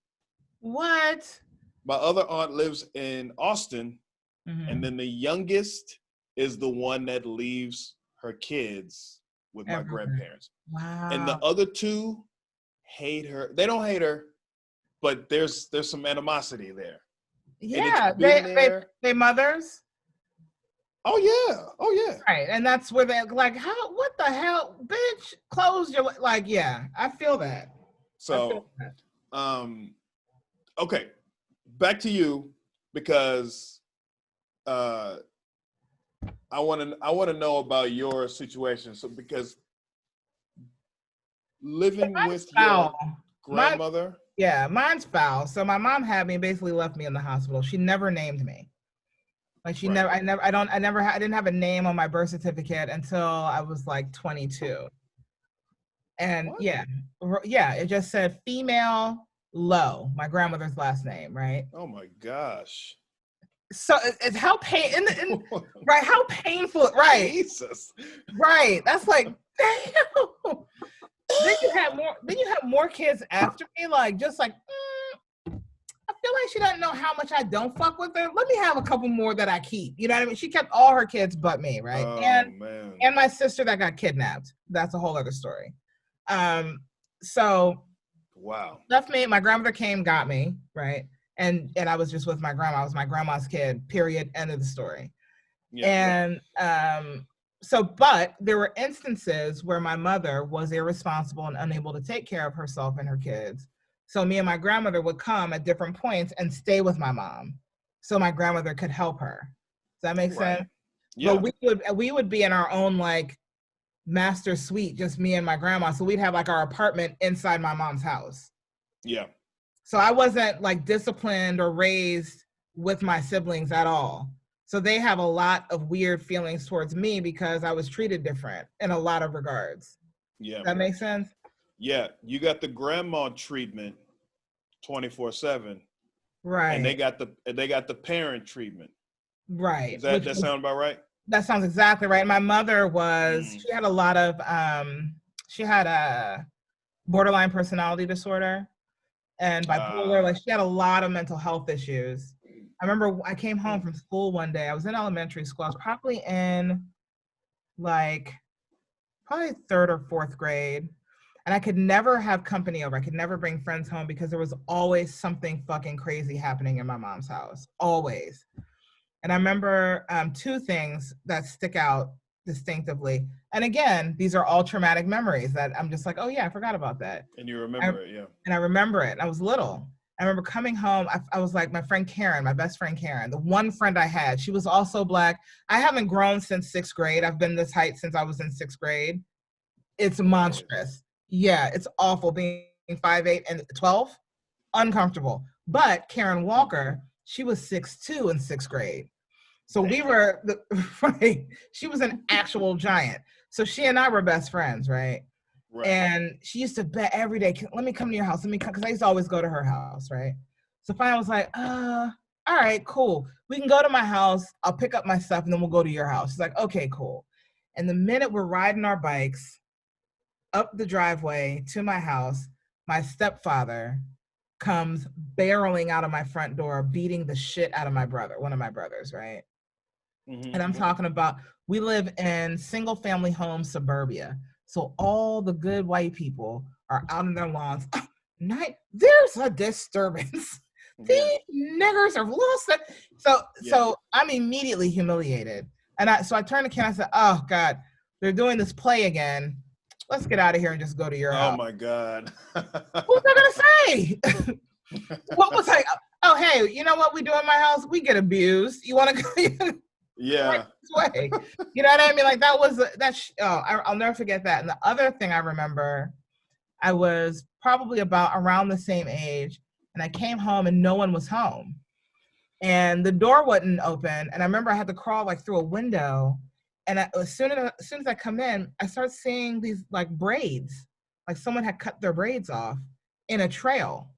A: What?
B: My other aunt lives in Austin, and then the youngest is the one that leaves her kids with my grandparents.
A: Wow.
B: And the other two hate her. They don't hate her, but there's some animosity there.
A: Yeah, they mothers.
B: Oh yeah.
A: Right, and that's where they're like, how? What the hell, bitch? Close your like. Yeah, I feel that.
B: So, okay, back to you because I want to know about your situation. So because living with your grandmother.
A: Mine's foul. So my mom had me, basically left me in the hospital. She never named me. Like I didn't have a name on my birth certificate until I was like 22. And
B: what?
A: it just said female Lowe, my grandmother's last name, right?
B: Oh my gosh.
A: So it's how right? How painful, right?
B: Jesus.
A: Right. That's like, damn. Then you have more kids after me, like just like I feel like she doesn't know how much I don't fuck with her. Let me have a couple more that I keep. You know what I mean? She kept all her kids but me, right?
B: Oh,
A: and my sister that got kidnapped. That's a whole other story. So
B: wow.
A: Left me. My grandmother came, got me, right? And I was just with my grandma. I was my grandma's kid, period, end of the story. Yeah. And but there were instances where my mother was irresponsible and unable to take care of herself and her kids. So me and my grandmother would come at different points and stay with my mom so my grandmother could help her. Does that make sense? Yeah. But we would be in our own like master suite, just me and my grandma. So we'd have like our apartment inside my mom's house.
B: Yeah.
A: So I wasn't like disciplined or raised with my siblings at all. So they have a lot of weird feelings towards me because I was treated different in a lot of regards.
B: Yeah.
A: Does that make sense?
B: Yeah. You got the grandma treatment 24/7.
A: Right.
B: And they got the parent treatment.
A: Right.
B: Does that sound about right?
A: That sounds exactly right. My mother she had a lot of she had a borderline personality disorder and bipolar. Like she had a lot of mental health issues. I remember I came home from school one day. I was in elementary school. I was probably in probably third or fourth grade. And I could never have company over. I could never bring friends home because there was always something fucking crazy happening in my mom's house. Always. And I remember two things that stick out distinctively. And again, these are all traumatic memories that I'm just like, oh yeah, I forgot about that.
B: And you remember it, yeah.
A: And I remember it. I was little. I remember coming home. I was like my friend Karen, my best friend Karen, the one friend I had. She was also Black. I haven't grown since sixth grade. I've been this height since I was in sixth grade. It's monstrous. Yeah, it's awful being 5'8" and 12. Uncomfortable. But Karen Walker, she was 6'2" in sixth grade. So we were, right, she was an actual giant. So she and I were best friends, right? Right. And she used to bet every day, let me come to your house, let me come, because I used to always go to her house, right? So finally I was like, all right, cool. We can go to my house, I'll pick up my stuff, and then we'll go to your house. She's like, okay, cool. And the minute we're riding our bikes up the driveway to my house, my stepfather comes barreling out of my front door, beating the shit out of my brother, one of my brothers, right? Mm-hmm. And I'm talking about, we live in single family home suburbia. So all the good white people are out on their lawns. There's a disturbance. These niggers have lost it. So I'm immediately humiliated. And so I turned to Ken, I said, oh God, they're doing this play again. Let's get out of here and just go to your house.
B: Oh my God.
A: What was I gonna say? What was I? Oh, hey, you know what we do in my house? We get abused. You want to go?
B: Yeah.
A: Way. You know what I mean? Like I'll never forget that. And the other thing I remember, I was probably around the same age, and I came home and no one was home, and the door wouldn't open. And I remember I had to crawl like through a window, and as soon as I come in, I start seeing these like braids, like someone had cut their braids off in a trail.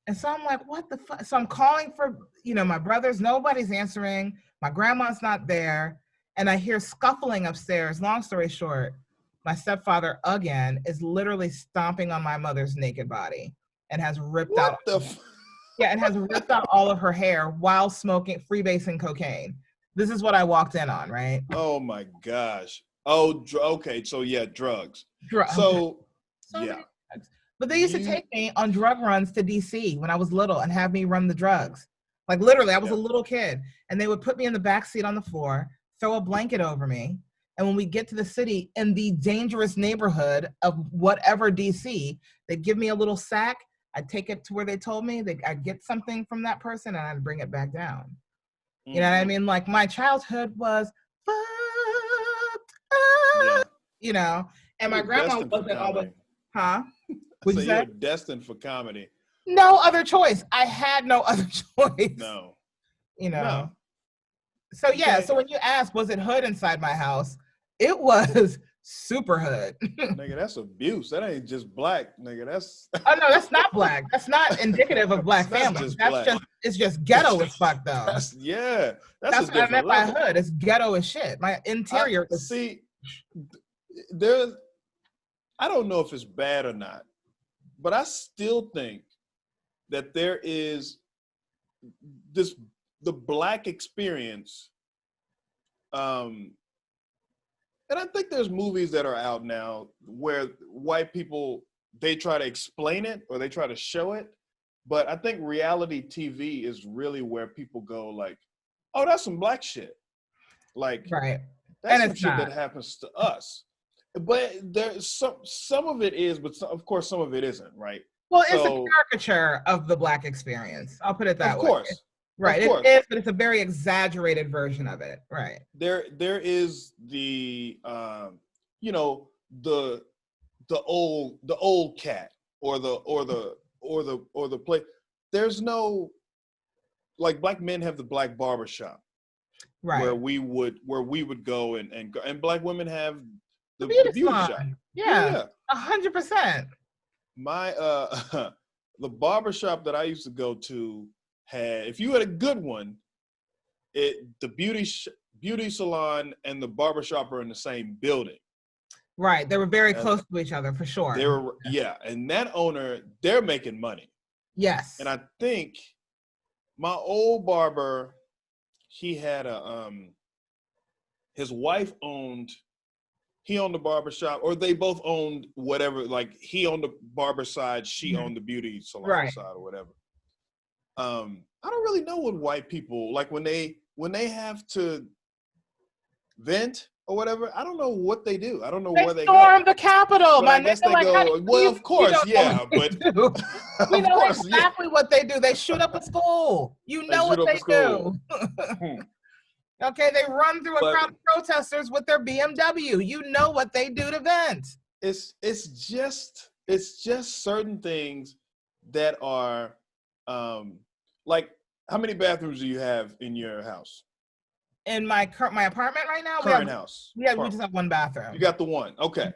A: And so I'm like, what the fuck? So I'm calling for, my brothers, nobody's answering. My grandma's not there. And I hear scuffling upstairs. Long story short, my stepfather, again, is literally stomping on my mother's naked body and has ripped out. Yeah, and has ripped out all of her hair while smoking, freebasing cocaine. This is what I walked in on, right?
B: Oh my gosh. Oh, okay. So yeah, drugs.
A: Drugs.
B: So
A: So
B: yeah,
A: many drugs. But they used to take me on drug runs to DC when I was little and have me run the drugs. Like literally, I was a little kid, and they would put me in the back seat on the floor, throw a blanket over me, and when we get to the city in the dangerous neighborhood of whatever DC, they'd give me a little sack. I'd take it to where they told me. I'd get something from that person, and I'd bring it back down. You know what I mean? Like my childhood was fucked
B: yeah.
A: up, you know, and my grandma wasn't always, huh?
B: So you're destined for comedy.
A: No other choice. I had no other choice.
B: No.
A: You know.
B: No.
A: So yeah, so when you ask, was it hood inside my house? It was super hood.
B: Nigga, that's abuse. That ain't just black, nigga. That's
A: Oh no, that's not black. That's not indicative of black families. It's just ghetto as fuck though.
B: That's
A: what I meant by hood. It's ghetto as shit. My interior is
B: I don't know if it's bad or not, but I still think that there is the black experience. And I think there's movies that are out now where white people, they try to explain it or they try to show it. But I think reality TV is really where people go like, oh, that's some black shit. Like,
A: right.
B: That's some shit that happens to us. But there's some of it is, but of course some of it isn't, right?
A: Well, it's a caricature of the black experience. I'll put it that way.
B: Of course.
A: Right, it is, but it's a very exaggerated version of it. Right.
B: There is the the old cat or the play. There's no, like, black men have the black barbershop, right? Where we would go and black women have the beauty shop.
A: Yeah, 100%.
B: My the barbershop that I used to go to had, if you had a good one, the beauty salon and the barbershop are in the same building.
A: Right. They were very close to each other for sure.
B: They were, and that owner, they're making money.
A: Yes.
B: And I think my old barber, he had his wife owned the barbershop, or they both owned whatever, like he owned the barber side, she owned the beauty salon side or whatever. I don't really know what white people, like when they have to vent or whatever, I don't know what they do. I don't know where they
A: storm the Capitol.
B: But I guess they go, well, of course, yeah, but
A: we know exactly what they do. They shoot up a school. You know what they do. Okay, they run through a crowd of protesters with their BMW. You know what they do to vent.
B: It's just certain things that are like, how many bathrooms do you have in your house?
A: In my apartment right now? We just have one bathroom.
B: You got the one. Okay.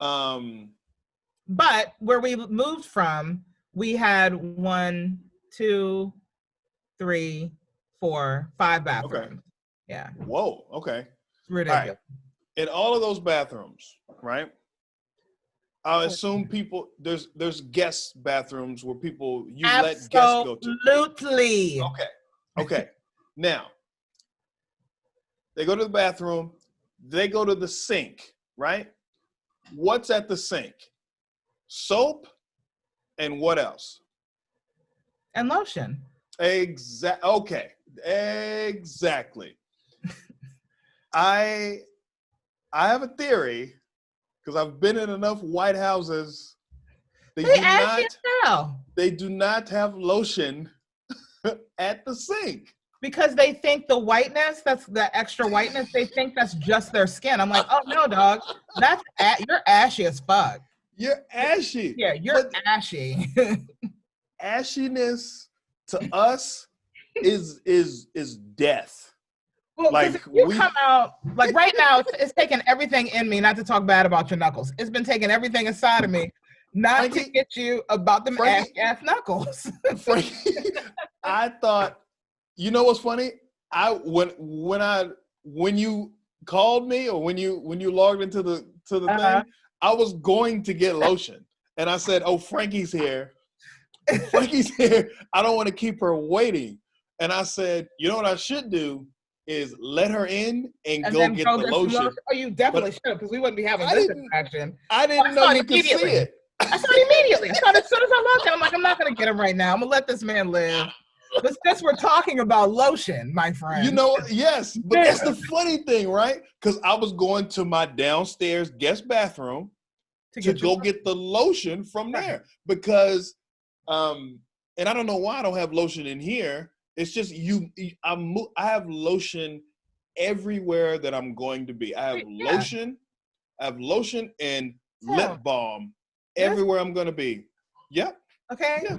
A: But where we moved from, we had 1, 2, 3, 4, 5 bathrooms. Okay. Yeah.
B: Whoa. Okay.
A: It's ridiculous.
B: Right. In all of those bathrooms, right? I assume people, there's guest bathrooms where people, let guests go to.
A: Absolutely.
B: Okay. Now, they go to the bathroom, they go to the sink, right? What's at the sink? Soap and what else?
A: And lotion.
B: Okay. Exactly. I have a theory, because I've been in enough White Houses. They do not have lotion at the sink.
A: Because they think the whiteness, that's the extra whiteness, they think that's just their skin. I'm like, oh no, dog, you're ashy as fuck.
B: You're ashy.
A: Yeah, you're ashy.
B: Ashiness to us is death.
A: Well, like if you come out, like right now, it's taking everything in me not to talk bad about your knuckles. It's been taking everything inside of me not to get you about them ass knuckles.
B: I thought, you know what's funny? When you called me, or when you logged into the thing, I was going to get lotion, and I said, "Oh, Franqie's here. Franqie's here. I don't want to keep her waiting. And I said, you know what I should do is let her in and go
A: then
B: get
A: go
B: the
A: get some
B: lotion.
A: Oh, you definitely
B: But
A: should, because we wouldn't be having
B: I
A: this
B: didn't-
A: interaction.
B: I didn't know you could see it.
A: I saw it immediately. I saw it as soon as I looked, and I'm like, I'm not going to get him right now. I'm going to let this man live. But since we're talking about lotion, my friend.
B: You know, yes. But that's the funny thing, right? Because I was going to my downstairs guest bathroom to go get the lotion from there. Because, and I don't know why I don't have lotion in here. It's just I have lotion everywhere that I'm going to be. I have lotion and lip balm everywhere I'm going to be. Yep.
A: Okay.
B: Yeah.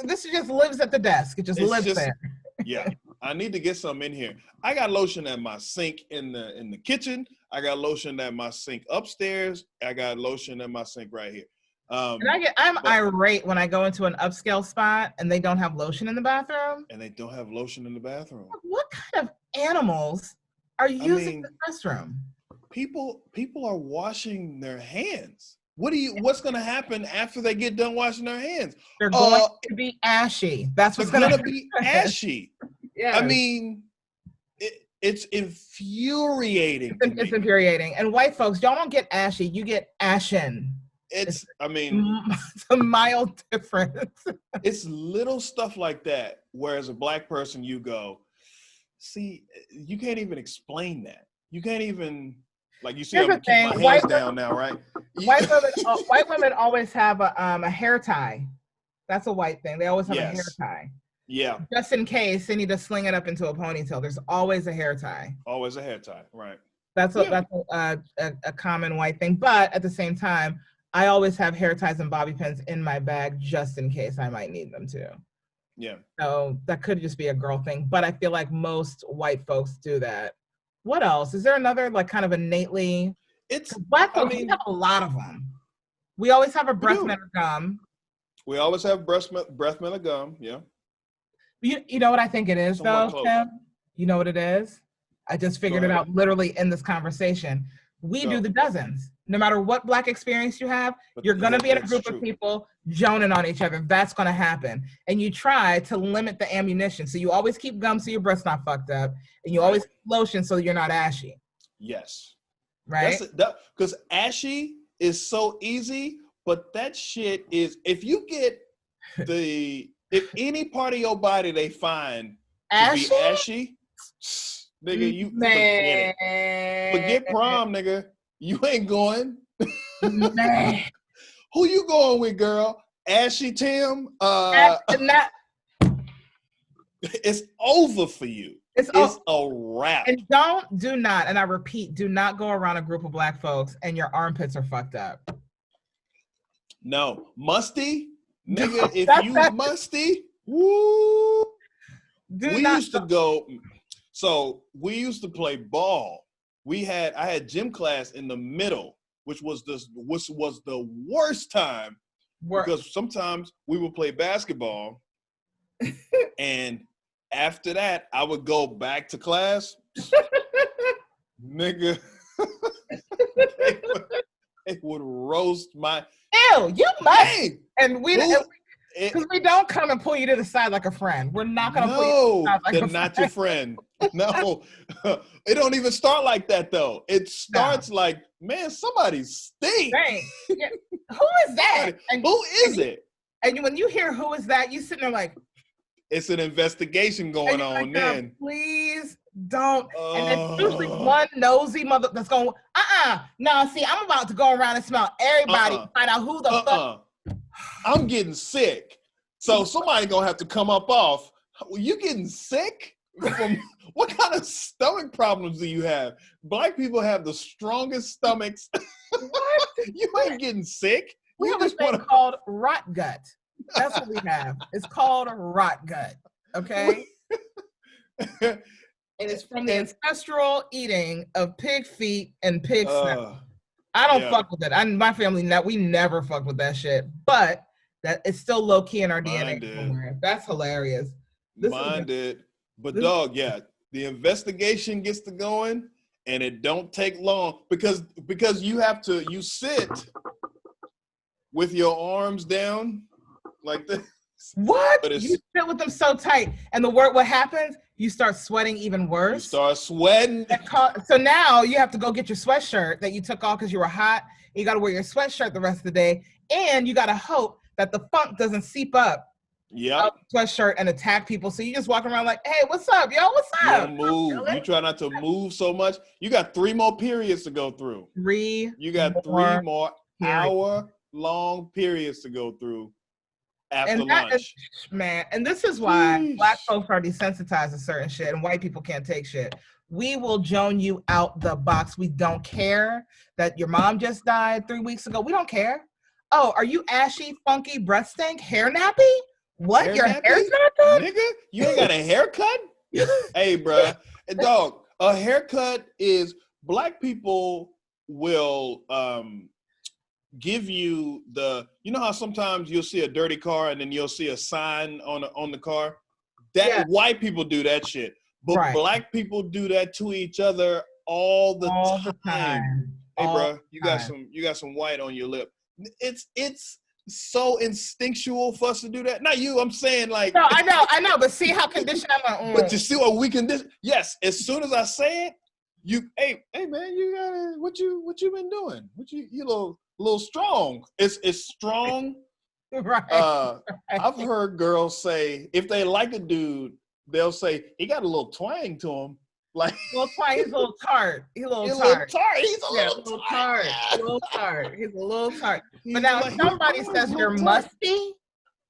A: This just lives at the desk. It just lives there.
B: Yeah. I need to get some in here. I got lotion at my sink in the kitchen. I got lotion at my sink upstairs. I got lotion at my sink right here.
A: I'm irate when I go into an upscale spot and they don't have lotion in the bathroom. What kind of animals are using the restroom?
B: People are washing their hands. What's going to happen after they get done washing their hands?
A: They're going to be ashy. That's what's going to
B: be ashy. Yeah. I mean, it's infuriating.
A: It's infuriating. And white folks, y'all don't get ashy. You get ashen.
B: It's
A: a mild difference.
B: It's little stuff like that. Whereas a black person, you go, see, you can't even explain that. You can't even, like, you see, I'm gonna keep my hands down now, right?
A: White women always have a hair tie. That's a white thing. They always have a hair tie.
B: Yeah.
A: Just in case they need to sling it up into a ponytail. There's always a hair tie.
B: Always a hair tie, right?
A: That's a common white thing. But at the same time, I always have hair ties and bobby pins in my bag just in case I might need them too.
B: Yeah.
A: So that could just be a girl thing, but I feel like most white folks do that. What else? Is there another like kind of innately? Black folks, we have a lot of them. We always have a breath mint or gum.
B: We always have breath mint or gum. Yeah.
A: You know what I think it is though, Tim? You know what it is? I just figured it out literally in this conversation. We do the dozens. No matter what Black experience you have, you're going to be in a group of people joning on each other. That's going to happen. And you try to limit the ammunition. So you always keep gum so your breath's not fucked up. And you always keep lotion so you're not ashy.
B: Yes.
A: Right?
B: Because ashy is so easy, but that shit is, if any part of your body they find to be ashy, nigga, you forget it. Forget prom, nigga. You ain't going. Who you going with, girl? Ashy Tim? It's over for you. It's a wrap.
A: And do not, and I repeat, do not go around a group of Black folks and your armpits are fucked up.
B: No. Musty? Nigga, if you musty, woo. We used to play ball. I had gym class in the middle, which was the worst time because sometimes we would play basketball and after that I would go back to class. Nigga, it would roast my
A: you must. And because we don't come and pull you to the side like a friend. We're not going to pull you to the side like a friend.
B: They're not your friend. No. It don't even start like that, though. It starts like, man, somebody stink.
A: Yeah. Who is that?
B: Who is it?
A: And when you hear who is that, you sitting there like.
B: It's an investigation going on
A: like,
B: then.
A: Please don't. And it's usually one nosy mother that's going, no, see, I'm about to go around and smell everybody, find out who the fuck.
B: I'm getting sick. So somebody gonna have to come up off. You getting sick? From what kind of stomach problems do you have? Black people have the strongest stomachs. What? You ain't getting sick.
A: We have a thing called rot gut. That's what we have. It's called a rot gut. Okay? And it's from the ancestral eating of pig feet and pig snout. I don't fuck with it. My family, we never fuck with that shit. But that it's still low key in our DNA somewhere. That's hilarious.
B: Mine did. But dog, the investigation gets to going and it don't take long because you sit with your arms down like this.
A: What?
B: But
A: You sit with them so tight, and what happens? You start sweating even worse.
B: You start sweating.
A: So now you have to go get your sweatshirt that you took off because you were hot. You got to wear your sweatshirt the rest of the day, and you got to hope that the funk doesn't seep up.
B: Yep.
A: Sweatshirt and attack people. So you just walk around like, hey, what's up, yo? What's up?
B: You don't move. You try not to move so much. You got 3 more periods to go through. You got 3 more hour-long periods to go through after lunch.
A: And this is why Black folks are desensitized to certain shit and white people can't take shit. We will joan you out the box. We don't care that your mom just died 3 weeks ago. We don't care. Oh, are you ashy, funky, breath stink, hair nappy? What? Your hair's not done?
B: Nigga, you ain't got a haircut? Hey, bruh. Dog, a haircut is, Black people will give you you know how sometimes you'll see a dirty car and then you'll see a sign on the car? White people do that shit. But Black people do that to each other all the time. Hey, bruh, you got some white on your lip. It's so instinctual for us to do that. Not you, I'm saying like.
A: No, I know, but see how conditioned I'm on.
B: But you see what we condition? Yes, as soon as I say it, hey man, you gotta, what you been doing? You little strong. It's strong.
A: Right.
B: I've heard girls say, if they like a dude, they'll say, he got a little twang to him. Like,
A: he's a little tart. He's a little tart. He's a little tart. He's a little tart. But now if somebody says you're musty.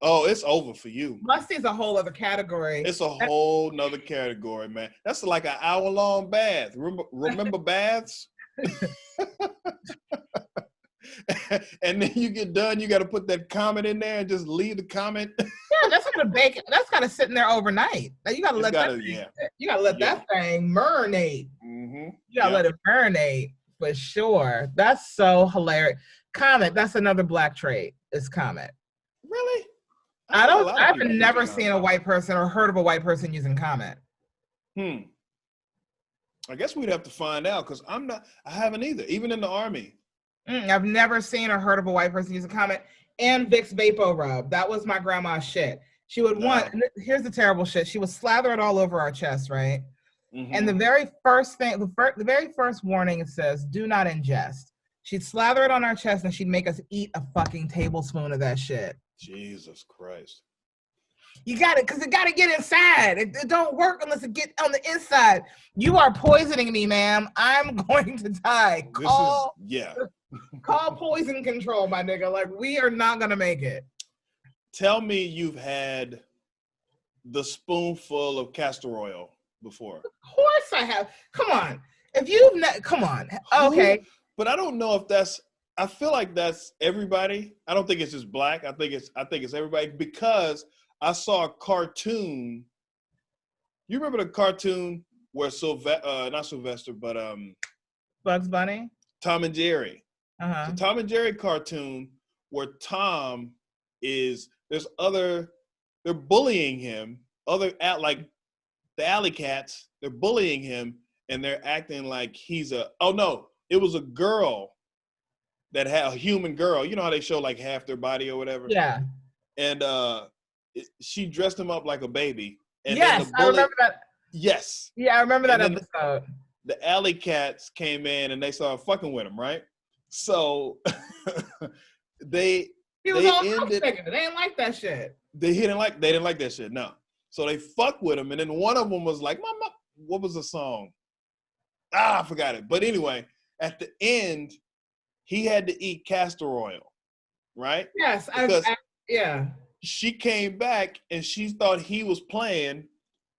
B: Oh, it's over for you.
A: Musty is a whole other category.
B: It's a whole nother category, man. That's like an hour-long bath. Remember baths? And then you get done, you got to put that comment in there and just leave the comment.
A: Yeah, that's gotta bake. That's gotta sit in there overnight. You gotta let that thing marinate.
B: Mm-hmm.
A: You gotta let it marinate for sure. That's so hilarious. Comment. That's another Black trait. Is comment.
B: Really?
A: I've never seen a white person or heard of a white person using comment.
B: I guess we'd have to find out because I haven't either. Even in the Army.
A: I've never seen or heard of a white person use a comment. And Vicks Vapo Rub. That was my grandma's shit. She would here's the terrible shit. She would slather it all over our chest, right? Mm-hmm. And the very first thing, the very first warning, it says, do not ingest. She'd slather it on our chest and she'd make us eat a fucking tablespoon of that shit.
B: Jesus Christ.
A: You got it, because it got to get inside. It don't work unless it gets on the inside. You are poisoning me, ma'am. I'm going to die. Call poison control, my nigga. Like, we are not going to make it.
B: Tell me you've had the spoonful of castor oil before.
A: Of course I have. Come on. If you've come on. Okay.
B: But I don't know if I feel like that's everybody. I don't think it's just Black. I think it's everybody, because I saw a cartoon. You remember the cartoon where not Sylvester, but
A: Bugs Bunny?
B: Tom and Jerry.
A: Uh-huh.
B: The Tom and Jerry cartoon where Tom they're bullying him. Like the alley cats, they're bullying him and they're acting like it was a girl that had a human girl. You know how they show like half their body or whatever?
A: Yeah.
B: And she dressed him up like a baby. And
A: yes, I remember that.
B: Yes.
A: Yeah, I remember that episode.
B: The alley cats came in and they started fucking with him, right? So
A: he was all ended. They didn't like that shit.
B: They didn't like that shit. No. So they fucked with him, and then one of them was like, "Mama, what was the song? I forgot it." But anyway, at the end, he had to eat castor oil, right?
A: Yes, yeah.
B: She came back and she thought he was playing,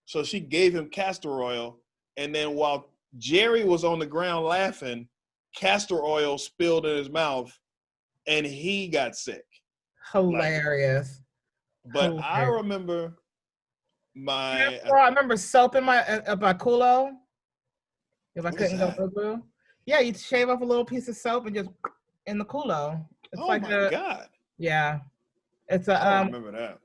B: so she gave him castor oil, and then while Jerry was on the ground laughing, castor oil spilled in his mouth, and he got sick.
A: Hilarious.
B: But I remember
A: I remember soap in my culo. If I couldn't go boo-boo. Yeah, you shave off a little piece of soap and just in the culo. It's
B: God.
A: Yeah. It's
B: I don't remember that.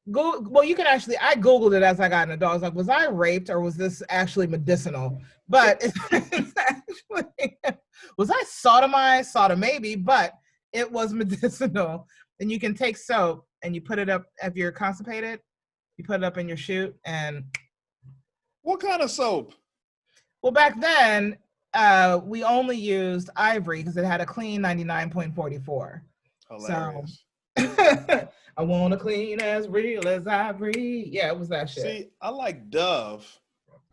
A: Well, you can actually, I Googled it as I got an adult. I was like, was I raped or was this actually medicinal? But it's actually, was I sodomized? Maybe, but it was medicinal. And you can take soap and you put it up if you're constipated. You put it up in your chute, and
B: What kind of soap?
A: well, back then we only used Ivory because it had a clean 99.44.
B: Hilarious.
A: So I want to clean as real as Ivory. Yeah, it was that shit.
B: See, I like Dove,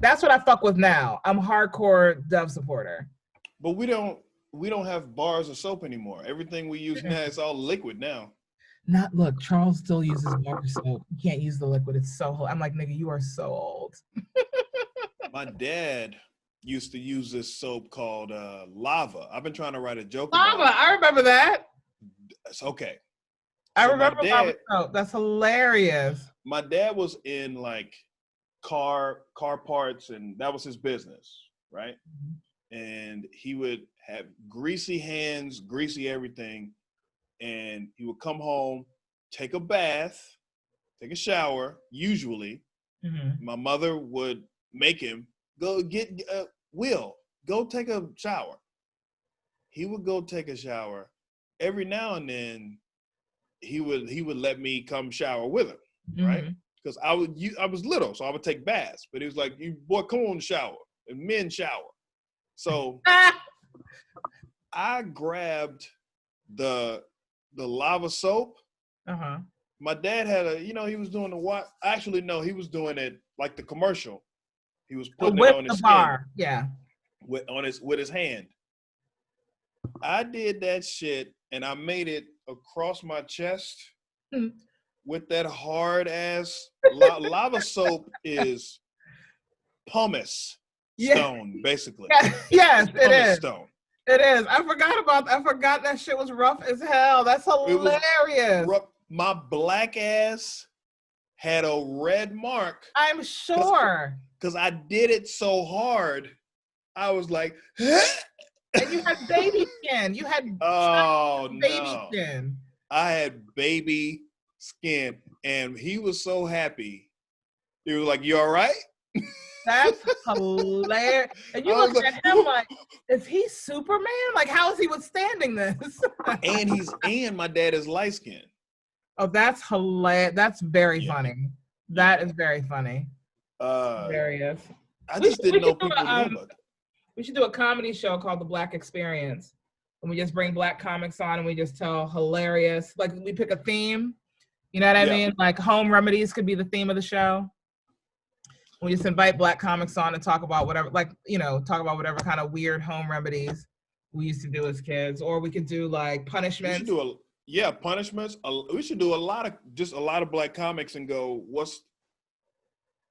A: That's what I fuck with now. I'm hardcore Dove supporter.
B: but we don't have bars of soap anymore. Everything we use now is all liquid now.
A: Not look, Charles still uses bar soap. You can't use the liquid. It's so I'm like, nigga, you are so old.
B: My dad used to use this soap called Lava. I've been trying to write a joke
A: Lava,
B: about it.
A: I remember that.
B: It's okay.
A: I
B: So
A: remember Lava soap. That's hilarious.
B: My dad was in like car parts, and that was his business, right? And he would have greasy hands, greasy everything, and he would come home, take a bath, take a shower. Usually, my mother would make him go get Will, go take a shower. He would go take a shower. Every now and then, he would let me come shower with him, right? Because I was little, so I would take baths. But he was like, "You boy, come on, shower." And men shower. So I grabbed the Lava soap. My dad had he was doing the what? Actually, no, he was doing it like the commercial. He was putting it on his skin.
A: Yeah.
B: With his hand. I did that shit, and I made it across my chest with that hard ass lava soap is pumice stone, basically.
A: Yes, it is.
B: Stone.
A: It is. I forgot that shit was rough as hell. That's hilarious.
B: My black ass had a red mark.
A: I'm sure.
B: Because I did it so hard. I was like,
A: and you had baby skin. You had baby skin.
B: I had baby skin. And he was so happy. He was like, "You all right?"
A: That's hilarious. And you looked at him like, is he Superman? Like, how is he withstanding this?
B: and my dad is light skinned.
A: Oh, that's hilarious. That's very funny. That is very funny. Hilarious.
B: I just didn't know people knew about that.
A: We should do a comedy show called The Black Experience. And we just bring black comics on and we just tell hilarious, like we pick a theme. You know what I mean? Like home remedies could be the theme of the show. We just invite black comics on and talk about whatever, talk about whatever kind of weird home remedies we used to do as kids. Or we could do like punishments.
B: We should do punishments. We should do a lot of black comics and go, what's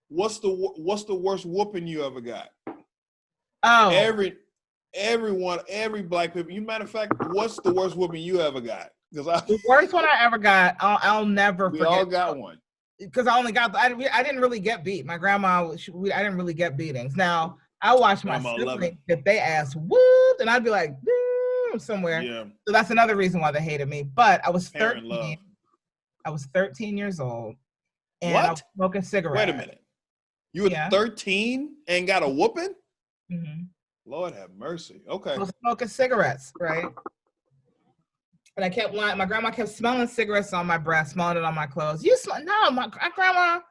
B: the worst whooping you ever got?
A: Oh,
B: every black people. Matter of fact, what's the worst whooping you ever got? Because
A: the worst one I ever got, I'll never forget.
B: We all got one.
A: Because I didn't really get beat. My grandma, I didn't really get beatings. Now I watched my siblings get their ass whooped, and I'd be like, somewhere. Yeah. So that's another reason why they hated me. But I was 13. I was 13 years old, and I was smoking cigarettes.
B: Wait a minute. You were 13 and got a whooping?
A: Mm-hmm.
B: Lord have mercy. Okay.
A: I was smoking cigarettes, right? And I kept lying. My grandma kept smelling cigarettes on my breath, smelling it on my clothes. You smell? No, my grandma,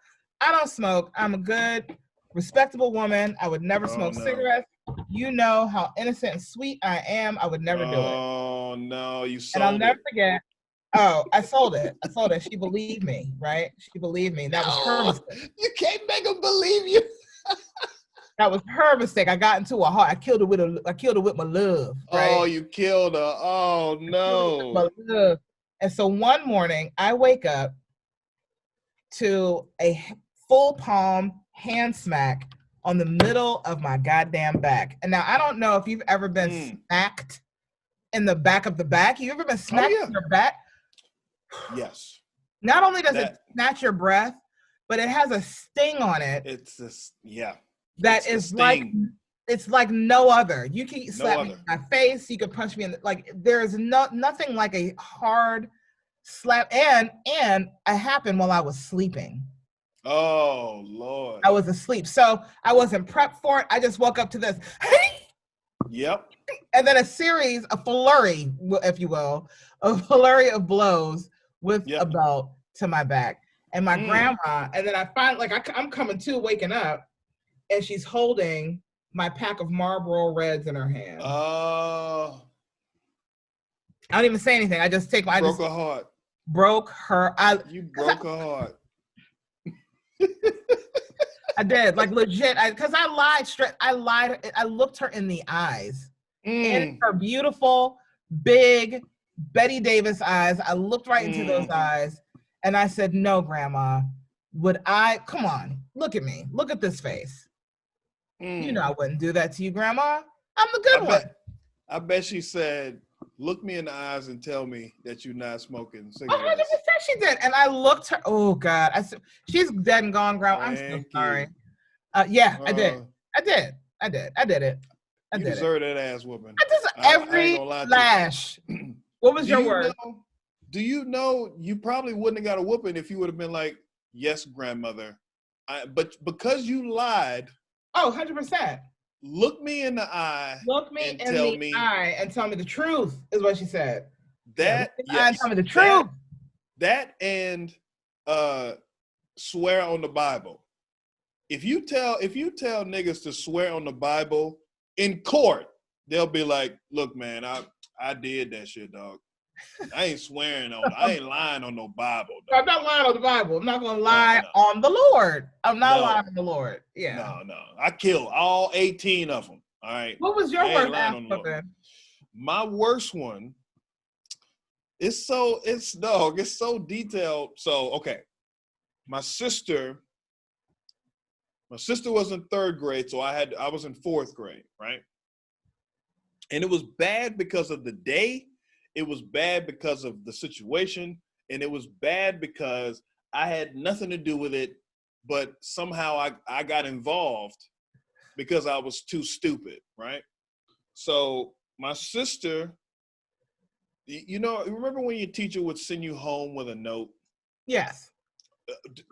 A: I don't smoke. I'm a good, respectable woman. I would never smoke cigarettes. You know how innocent and sweet I am. I would never do it.
B: Oh, no, you sold it.
A: And I'll never forget. Oh, I sold it. She believed me, right? She believed me. That was her mistake.
B: You can't make them believe you.
A: That was her mistake. I got into a heart. I killed her with my love. Right?
B: Oh, you killed her. Oh no.
A: My love. And so one morning I wake up to a full palm hand smack on the middle of my goddamn back. And now I don't know if you've ever been smacked in the back of the back. You ever been smacked in your back?
B: Yes.
A: Not only does it snatch your breath, but it has a sting on it.
B: It's just,
A: that is like, it's like no other. You can slap me in my face. You can punch me in there's nothing like a hard slap. And it happened while I was sleeping.
B: Oh Lord.
A: I was asleep. So I wasn't prepped for it. I just woke up to this.
B: Yep.
A: And then a flurry, if you will, a flurry of blows with a belt. to my back. And my grandma, and then I find I'm coming to, waking up, and she's holding my pack of Marlboro Reds in her hand.
B: Oh.
A: I don't even say anything. I just take my.
B: Broke her heart.
A: Broke her.
B: You broke her heart.
A: I did, like, legit. Because I lied straight. I lied. I looked her in the eyes, in her beautiful, big Betty Davis eyes. I looked right into those eyes, and I said, "No, Grandma. Would I? Come on, look at me. Look at this face. You know I wouldn't do that to you, Grandma. I'm the good one."
B: I bet she said, "Look me in the eyes and tell me that you're not smoking cigarettes."
A: 100% she did. And I looked her. Oh God, I said, she's dead and gone, Grandma. I'm so sorry. Yeah, I did. I did it.
B: You deserve that ass whooping.
A: I deserve every lash. What was your word?
B: Do you know you probably wouldn't have got a whooping if you would have been like, "Yes, grandmother," but because you lied.
A: Oh, 100%.
B: Look me in the eye.
A: Look me in the eye and tell me the truth, is what she said.
B: That,
A: yes. Tell me the truth.
B: That and swear on the Bible. If you tell niggas to swear on the Bible in court, they'll be like, "Look, man, I did that shit, dog. I ain't swearing on. I ain't lying on no Bible.
A: I'm not lying on the Bible. I'm not gonna lie on the Lord. I'm not lying on the Lord. Yeah.
B: No. I killed all 18 of them. All right.
A: What was your worst ass?
B: My worst one. It's so detailed. So okay, my sister was in 3rd grade, so I was in 4th grade, right? And it was bad because of the day. It was bad because of the situation, and it was bad because I had nothing to do with it, but somehow I got involved because I was too stupid, right? So my sister, remember when your teacher would send you home with a note?
A: Yes.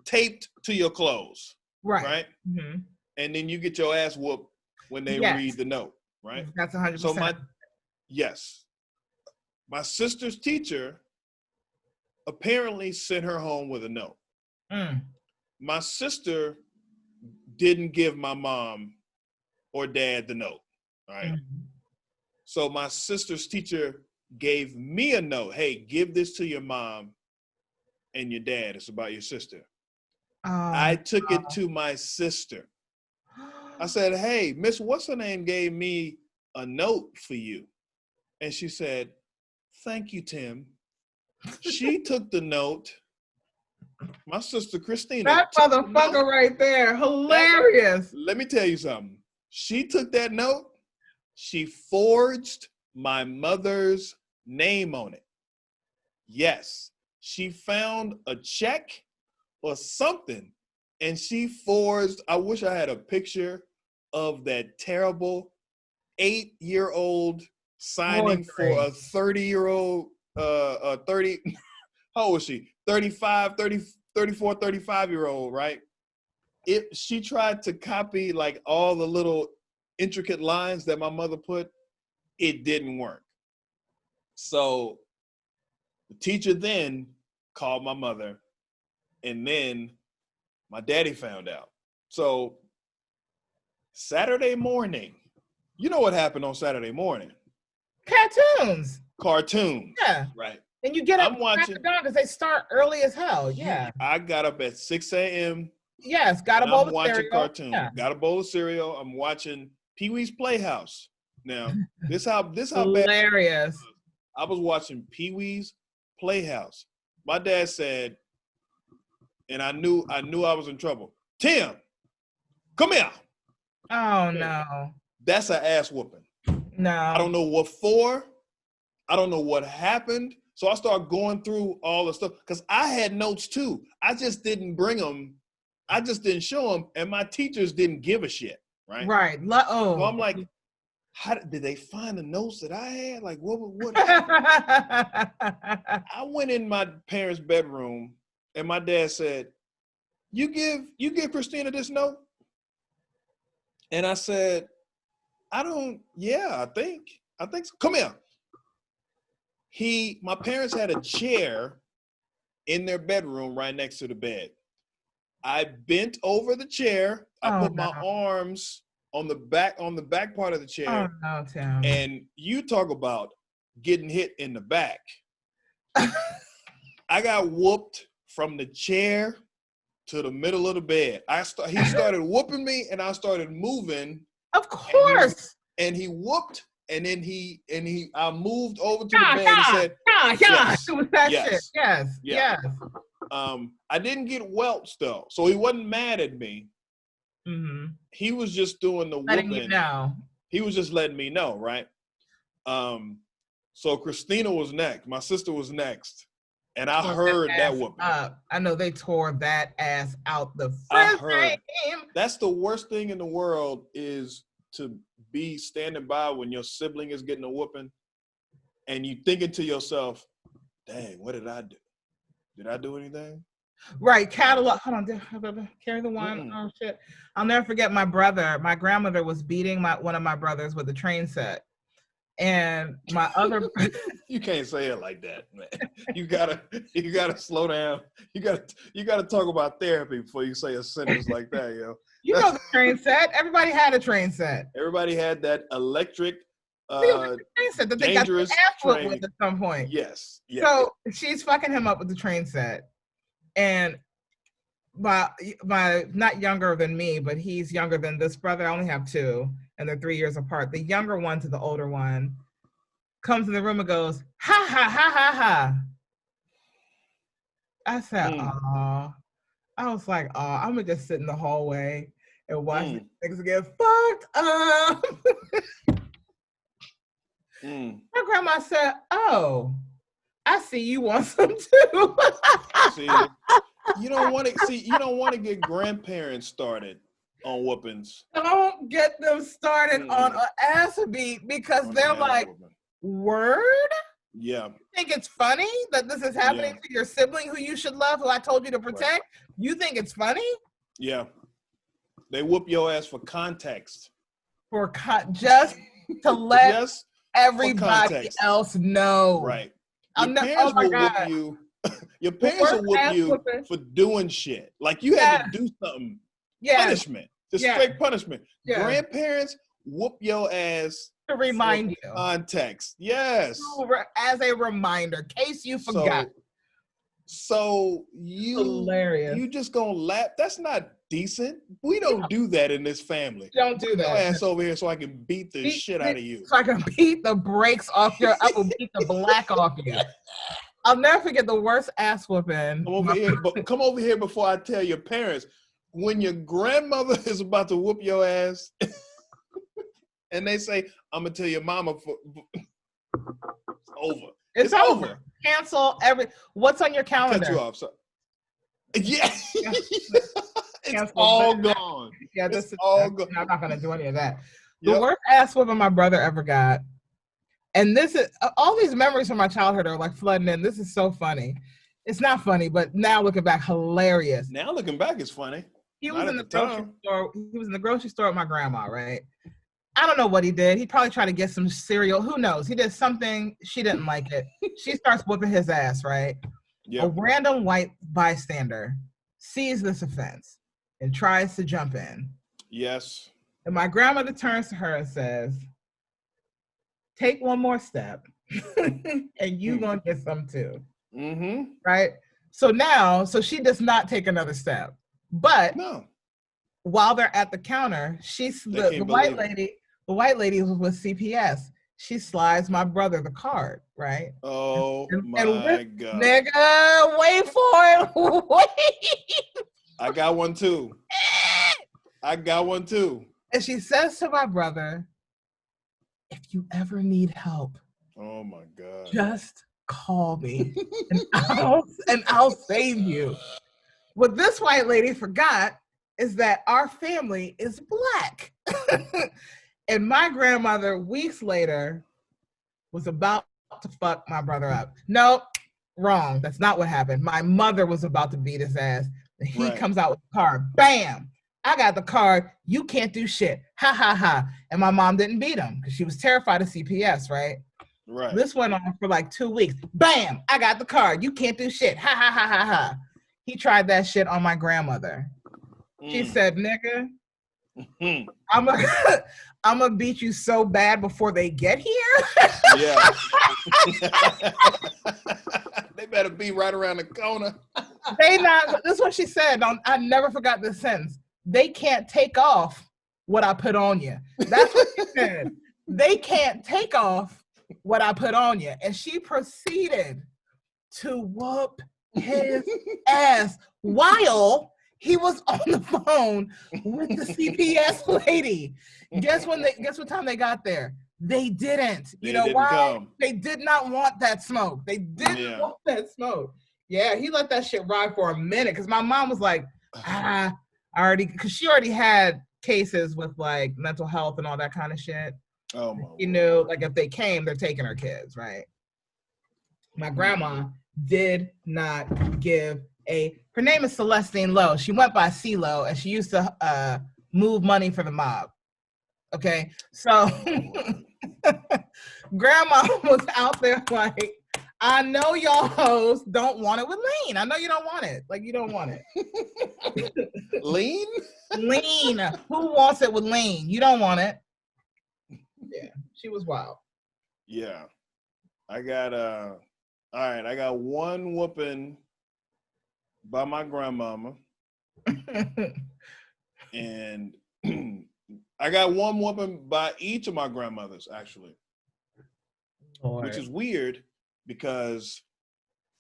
B: Taped to your clothes.
A: Right?
B: Mm-hmm. And then you get your ass whooped when they read the note, right?
A: That's 100%.
B: So my sister's teacher apparently sent her home with a note. My sister didn't give my mom or dad the note, right? So my sister's teacher gave me a note. "Hey, give this to your mom and your dad. It's about your sister." I took it to my sister. I said, "Hey, Miss What's-her-name gave me a note for you." And she said, "Thank you, Tim." She took the note. My sister Christina.
A: That motherfucker right there. Hilarious.
B: Let me tell you something. She took that note. She forged my mother's name on it. Yes. She found a check or something, and she forged. I wish I had a picture of that terrible 8-year-old signing for a 30-year-old, 30, how old was she? 34, 35-year-old, right? She tried to copy like all the little intricate lines that my mother put. It didn't work. So the teacher then called my mother, and then my daddy found out. So Saturday morning, you know what happened on Saturday morning?
A: Cartoons.
B: Yeah. Right.
A: And you get up because they start early as hell. Yeah.
B: I got up at 6 a.m.
A: Yes, got a bowl of cereal.
B: I'm watching cartoons. Yeah. Got a bowl of cereal. I'm watching Pee-wee's Playhouse. Now, this how
A: hilarious.
B: Bad I was watching Pee-wee's Playhouse. My dad said, and I knew I was in trouble. "Tim, come here."
A: Oh no.
B: That's an ass whooping.
A: No.
B: I don't know what for. I don't know what happened. So I started going through all the stuff because I had notes too. I just didn't bring them. I just didn't show them, and my teachers didn't give a shit. Right.
A: Right.
B: So I'm like, how did they find the notes that I had? Like, what I went in my parents' bedroom, and my dad said, you give Christina this note? And I said, I think so. Come here. My parents had a chair in their bedroom right next to the bed. I bent over the chair. I put my arms on the back part of the chair.
A: Oh no, Tim.
B: And you talk about getting hit in the back. I got whooped from the chair to the middle of the bed. He started whooping me, and I started moving.
A: Of course.
B: And he whooped, and then I moved over to the bed and said,
A: yes. It was that
B: yes.
A: shit. Yes.
B: Yeah.
A: Yes.
B: I didn't get whelps though, so he wasn't mad at me.
A: Mm-hmm.
B: He was just doing the
A: letting
B: whooping.
A: You know.
B: He was just letting me know, right? So Christina was next. My sister was next, and I heard that whooping.
A: I know they tore that ass out the
B: frame. That's the worst thing in the world is to be standing by when your sibling is getting a whooping, and you thinking to yourself, "Dang, what did I do? Did I do anything?"
A: Right, catalog. Hold on, carry the one.
B: Mm-mm.
A: Oh shit! I'll never forget my brother. My grandmother was beating one of my brothers with a train set, and my other.
B: You can't say it like that, man. You gotta slow down. You gotta talk about therapy before you say a sentence like that, yo.
A: You know the train set. Everybody had a train set.
B: Everybody had that electric.
A: Train set that they got their ass whooped with at some point.
B: Yes.
A: So she's fucking him up with the train set. And by not younger than me, but he's younger than this brother. I only have two, and they're 3 years apart. The younger one to the older one comes in the room and goes, ha, ha, ha, ha, ha. I said, aw. I was like, aw, I'm going to just sit in the hallway and watch these niggas get fucked up. My grandma said, oh, I see you want some too.
B: See, you don't want to get grandparents started on whoopings.
A: Don't get them started on an ass beat because they're like, word?
B: Yeah.
A: You think it's funny that this is happening to your sibling who you should love, who I told you to protect? Right. You think it's funny?
B: Yeah. They whoop your ass for context.
A: Just to let everybody else know.
B: Right. Your parents will whoop you. Your parents will whoop you for doing shit. Like you had to do something. Punishment. Just straight punishment. Grandparents whoop your ass
A: to remind you.
B: Context. Yes.
A: As a reminder, case you forgot.
B: So you just gonna laugh. That's not decent. We don't do that in this family.
A: Don't do that.
B: Your ass over here so I can beat the shit out of you.
A: So I can beat the brakes off your. I will beat the black off you. I'll never forget the worst ass whooping.
B: Come over here before I tell your parents. When your grandmother is about to whoop your ass, and they say, "I'm gonna tell your mama," it's over.
A: It's over. Cancel what's on your calendar?
B: Cut you off. So. Yeah. It's all gone.
A: Yeah,
B: it's all gone.
A: I'm not gonna do any of that. The worst ass whooping my brother ever got. And this is all these memories from my childhood are like flooding in. This is so funny. It's not funny, but now looking back, hilarious.
B: Now looking back, it's funny.
A: He was in the grocery store. He was in the grocery store with my grandma, right? I don't know what he did. He probably tried to get some cereal. Who knows? He did something. She didn't like it. She starts whooping his ass, right? Yep. A random white bystander sees this offense and tries to jump in.
B: Yes.
A: And my grandmother turns to her and says, take one more step and you gonna get some too.
B: Mm-hmm.
A: Right? So she does not take another step. But while they're at the counter, the white lady was with CPS. She slides my brother the card, right?
B: Oh my God.
A: Nigga, wait for it. Wait.
B: I got one too.
A: And she says to my brother, if you ever need help,
B: oh my God,
A: just call me and I'll save you. What this white lady forgot is that our family is Black. And my grandmother, weeks later, was about to fuck my brother up. Nope, wrong. That's not what happened. My mother was about to beat his ass. And he comes out with the card. Bam! I got the card. You can't do shit. Ha, ha, ha. And my mom didn't beat him because she was terrified of CPS, right?
B: Right.
A: This went on for like 2 weeks. Bam! I got the card. You can't do shit. Ha ha ha ha ha. He tried that shit on my grandmother. She said, nigga, I'm gonna beat you so bad before they get here.
B: Yeah. They better be right around the corner.
A: This is what she said. I never forgot this sentence. They can't take off what I put on you. That's what she said. They can't take off what I put on you. And she proceeded to whoop his ass while he was on the phone with the CPS lady. Guess what time they got there? They didn't. You know why? Come. They did not want that smoke. They didn't want that smoke. Yeah, he let that shit ride for a minute because my mom was like, because she already had cases with like mental health and all that kind of shit.
B: Oh my
A: you know, like if they came, they're taking her kids, right? My grandma did not give her name is Celestine Lowe. She went by CeeLo and she used to move money for the mob. Okay, so grandma was out there like, I know y'all hoes don't want it with lean. I know you don't want it. Like, you don't want it.
B: Lean?
A: Lean. Who wants it with lean? You don't want it. Yeah, she was wild.
B: Yeah. I got I got one whooping by my grandmama. And I got one whooping by each of my grandmothers, actually. Lord. Which is weird because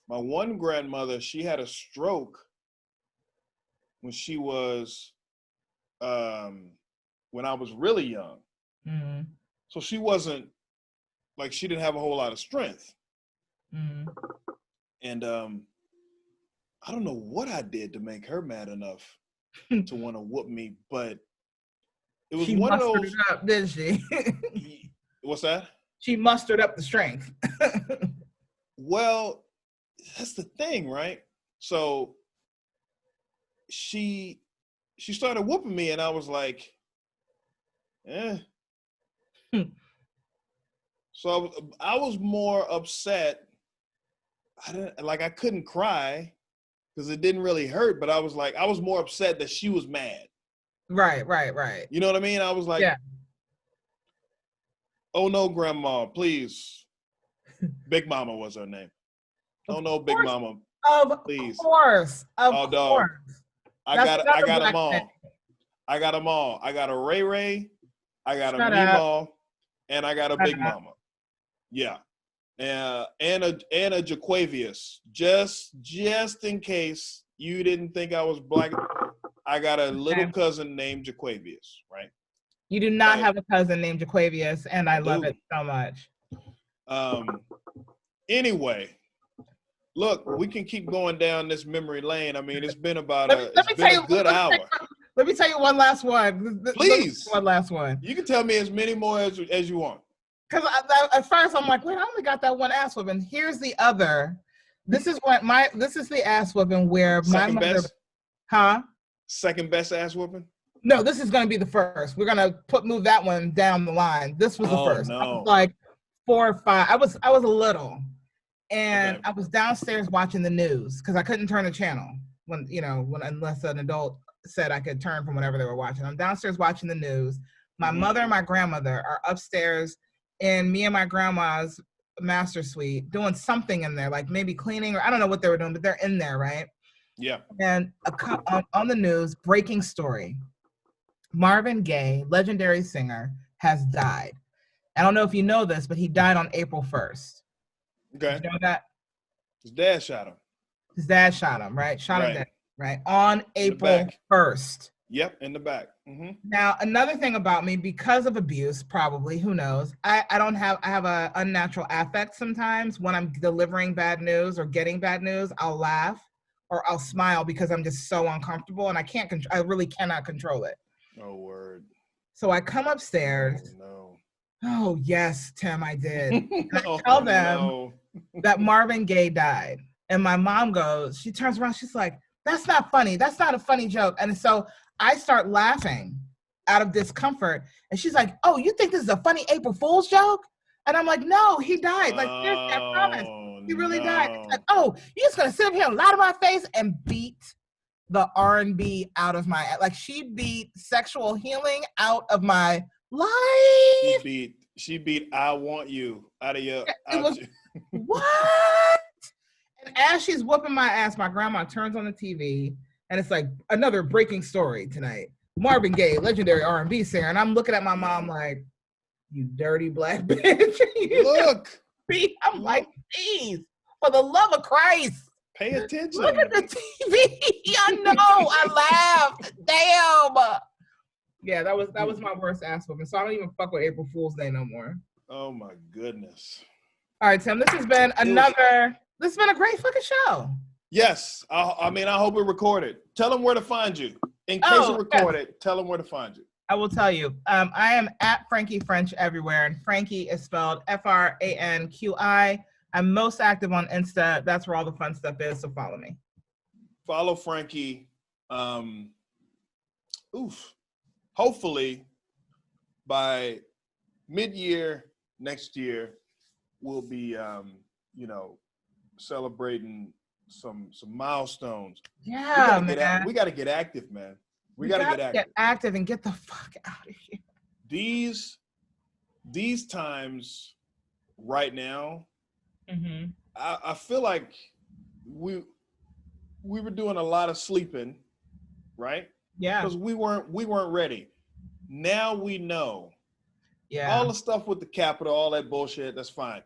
B: my one grandmother, she had a stroke when she was, when I was really young. Mm-hmm. So she wasn't, like, she didn't have a whole lot of strength. Mm-hmm. And I don't know what I did to make her mad enough to want to whoop me, but it was one of those. She mustered it up, didn't she? What's that?
A: She mustered up the strength.
B: Well, that's the thing, right? So she started whooping me, and I was like, eh. So I was more upset. I couldn't cry because it didn't really hurt, but I was more upset that she was mad.
A: Right.
B: You know what I mean? I was like, yeah. Oh no, Grandma, please. Big Mama was her name. Oh no, Big Mama. Please.
A: Of course.
B: Dog. I got them all. I got them all. I got a Ray Ray, I got a Meemaw, and I got a Big Mama. Yeah. And a Jaquavius. Just in case you didn't think I was black, I got a little cousin named Jaquavius, right?
A: You do not have a cousin named Jaquavius, and I love it so much.
B: Anyway, look, we can keep going down this memory lane. I mean, it's been about a good hour.
A: Let me tell you one last one.
B: Please.
A: One last one.
B: You can tell me as many more as you want.
A: Because at first I'm like, wait, I only got that one ass whooping. Here's the other. This is the ass whooping where my mother.
B: Best?
A: Huh?
B: Second best ass whooping?
A: No, this is going to be the first. We're going to move that one down the line. This was the first.
B: No.
A: I was like 4 or 5. I was a little, and I was downstairs watching the news because I couldn't turn the channel unless an adult said I could turn from whatever they were watching. I'm downstairs watching the news. My mother and my grandmother are upstairs in me and my grandma's master suite doing something in there, like maybe cleaning or I don't know what they were doing, but they're in there, right?
B: Yeah.
A: And on the news, breaking story. Marvin Gaye, legendary singer, has died. I don't know if you know this, but he died on April 1st.
B: Okay.
A: Did you know that?
B: His dad shot him.
A: His dad shot him, right? Shot him dead, right? On April 1st.
B: Yep, in the back. Mm-hmm.
A: Now, another thing about me, because of abuse, probably, who knows, I have a unnatural affect sometimes when I'm delivering bad news or getting bad news. I'll laugh or I'll smile because I'm just so uncomfortable and I really cannot control it.
B: Oh, word.
A: So I come upstairs.
B: Oh, no.
A: Oh, yes, Tim, I did. And I tell them that Marvin Gaye died. And my mom she turns around, she's like, that's not funny. That's not a funny joke. And so I start laughing out of discomfort. And she's like, oh, you think this is a funny April Fool's joke? And I'm like, no, he died. Like, seriously, I promise.
B: Oh,
A: He really died. It's like,
B: no.
A: oh, you're just gonna sit up here and lie to my face and beat the R&B out of my, like, she beat sexual healing out of my life.
B: She beat I Want You out of your
A: It was what? And as she's whooping my ass, my grandma turns on the TV and it's like another breaking story tonight. Marvin Gaye, legendary R&B singer, and I'm looking at my mom like, you dirty black bitch.
B: Look.
A: I'm like, please, for the love of Christ,
B: Pay attention.
A: look at the TV. I know. I laughed. Damn. Yeah, that was my worst ass whooping. So I don't even fuck with April Fool's Day no more.
B: Oh my goodness.
A: All right, Tim. This has been this has been a great fucking show.
B: Yes. I mean, I hope it recorded. Tell them where to find you. In case it recorded, tell them where to find you.
A: I will tell you. I am at Franqi French everywhere, and Franqi is spelled Franqi. I'm most active on Insta. That's where all the fun stuff is, so follow me.
B: Follow Franqi. Hopefully, by mid-year next year, we'll be, celebrating some milestones.
A: Yeah,
B: we got to get active, man. We got to
A: get active and get the fuck out of here.
B: These times right now,
A: mm-hmm.
B: I feel like we were doing a lot of sleeping, right?
A: Yeah.
B: Because we weren't ready. Now we know.
A: Yeah.
B: All the stuff with the Capitol, all that bullshit, that's fine.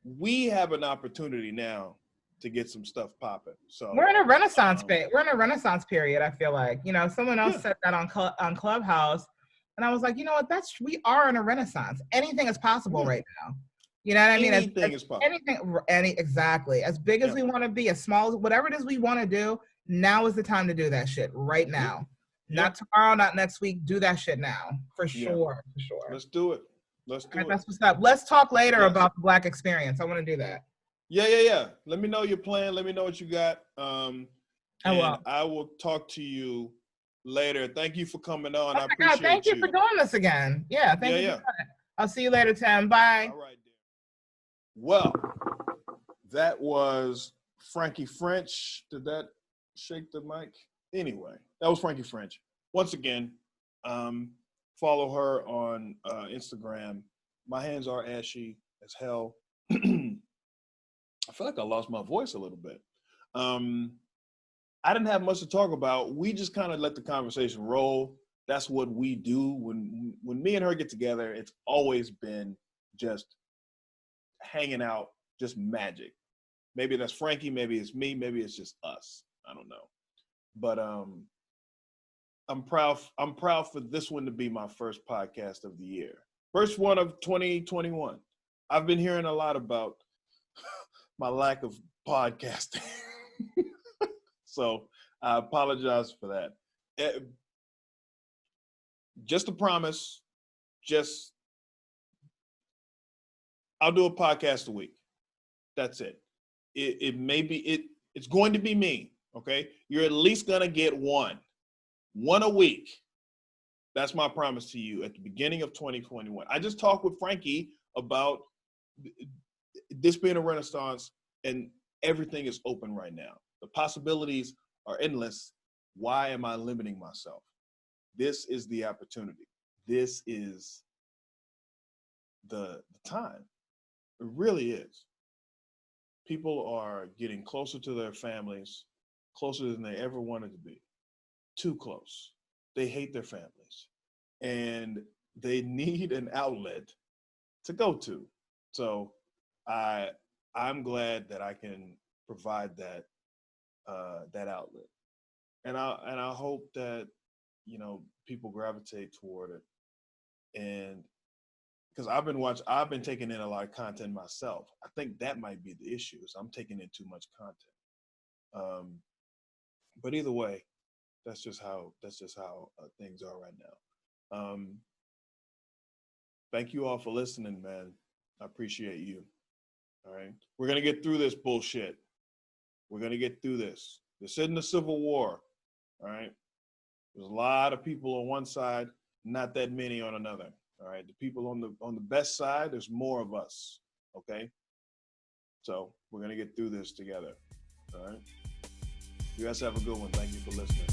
B: We have an opportunity now to get some stuff popping. So
A: we're in a renaissance we're in a renaissance period, I feel like. Someone else said that on Clubhouse, and I was like, you know what? We are in a renaissance. Anything is possible right now. You know what I mean?
B: Anything is possible.
A: Exactly. As big as we want to be, as small as whatever it is we want to do, now is the time to do that shit right now. Not tomorrow, not next week. Do that shit now. For sure.
B: Let's do it. That's
A: what's up. Let's talk later about the Black experience. I want to do that.
B: Yeah. Let me know your plan. Let me know what you got. I will talk to you later. Thank you for coming on. I appreciate you.
A: Thank you for doing this again. Yeah, thank you for doing it. I'll see you later, Tim. Bye.
B: All right. Well, that was Franqi French. Did that shake the mic? Anyway, that was Franqi French. Once again, follow her on Instagram. My hands are ashy as hell. I feel like I lost my voice a little bit. I didn't have much to talk about. We just kind of let the conversation roll. That's what we do. When me and her get together, it's always been just hanging out, just magic. Maybe that's Franqi, maybe it's me, maybe it's just us. I don't know. But I'm proud for this one to be my first podcast of the year. First one of 2021. I've been hearing a lot about my lack of podcasting. So I apologize for that. Just a promise, I'll do a podcast a week. That's it. It's going to be me, okay? You're at least gonna get one a week. That's my promise to you at the beginning of 2021. I just talked with Franqi about this being a renaissance, and everything is open right now. The possibilities are endless. Why am I limiting myself? This is the opportunity. This is the time. It really is. People are getting closer to their families, closer than they ever wanted to be. Too close. They hate their families. And they need an outlet to go to. So I'm glad that I can provide that outlet. And I hope that, people gravitate toward it. And because I've been taking in a lot of content myself. I think that might be the issue, is I'm taking in too much content. But either way, that's just how things are right now. Thank you all for listening, man. I appreciate you. All right. We're going to get through this bullshit. We're going to get through this. This isn't a civil war. All right. There's a lot of people on one side, not that many on another. All right, the people on the best side, there's more of us. Okay, so we're gonna get through this together. All right, you guys have a good one. Thank you for listening.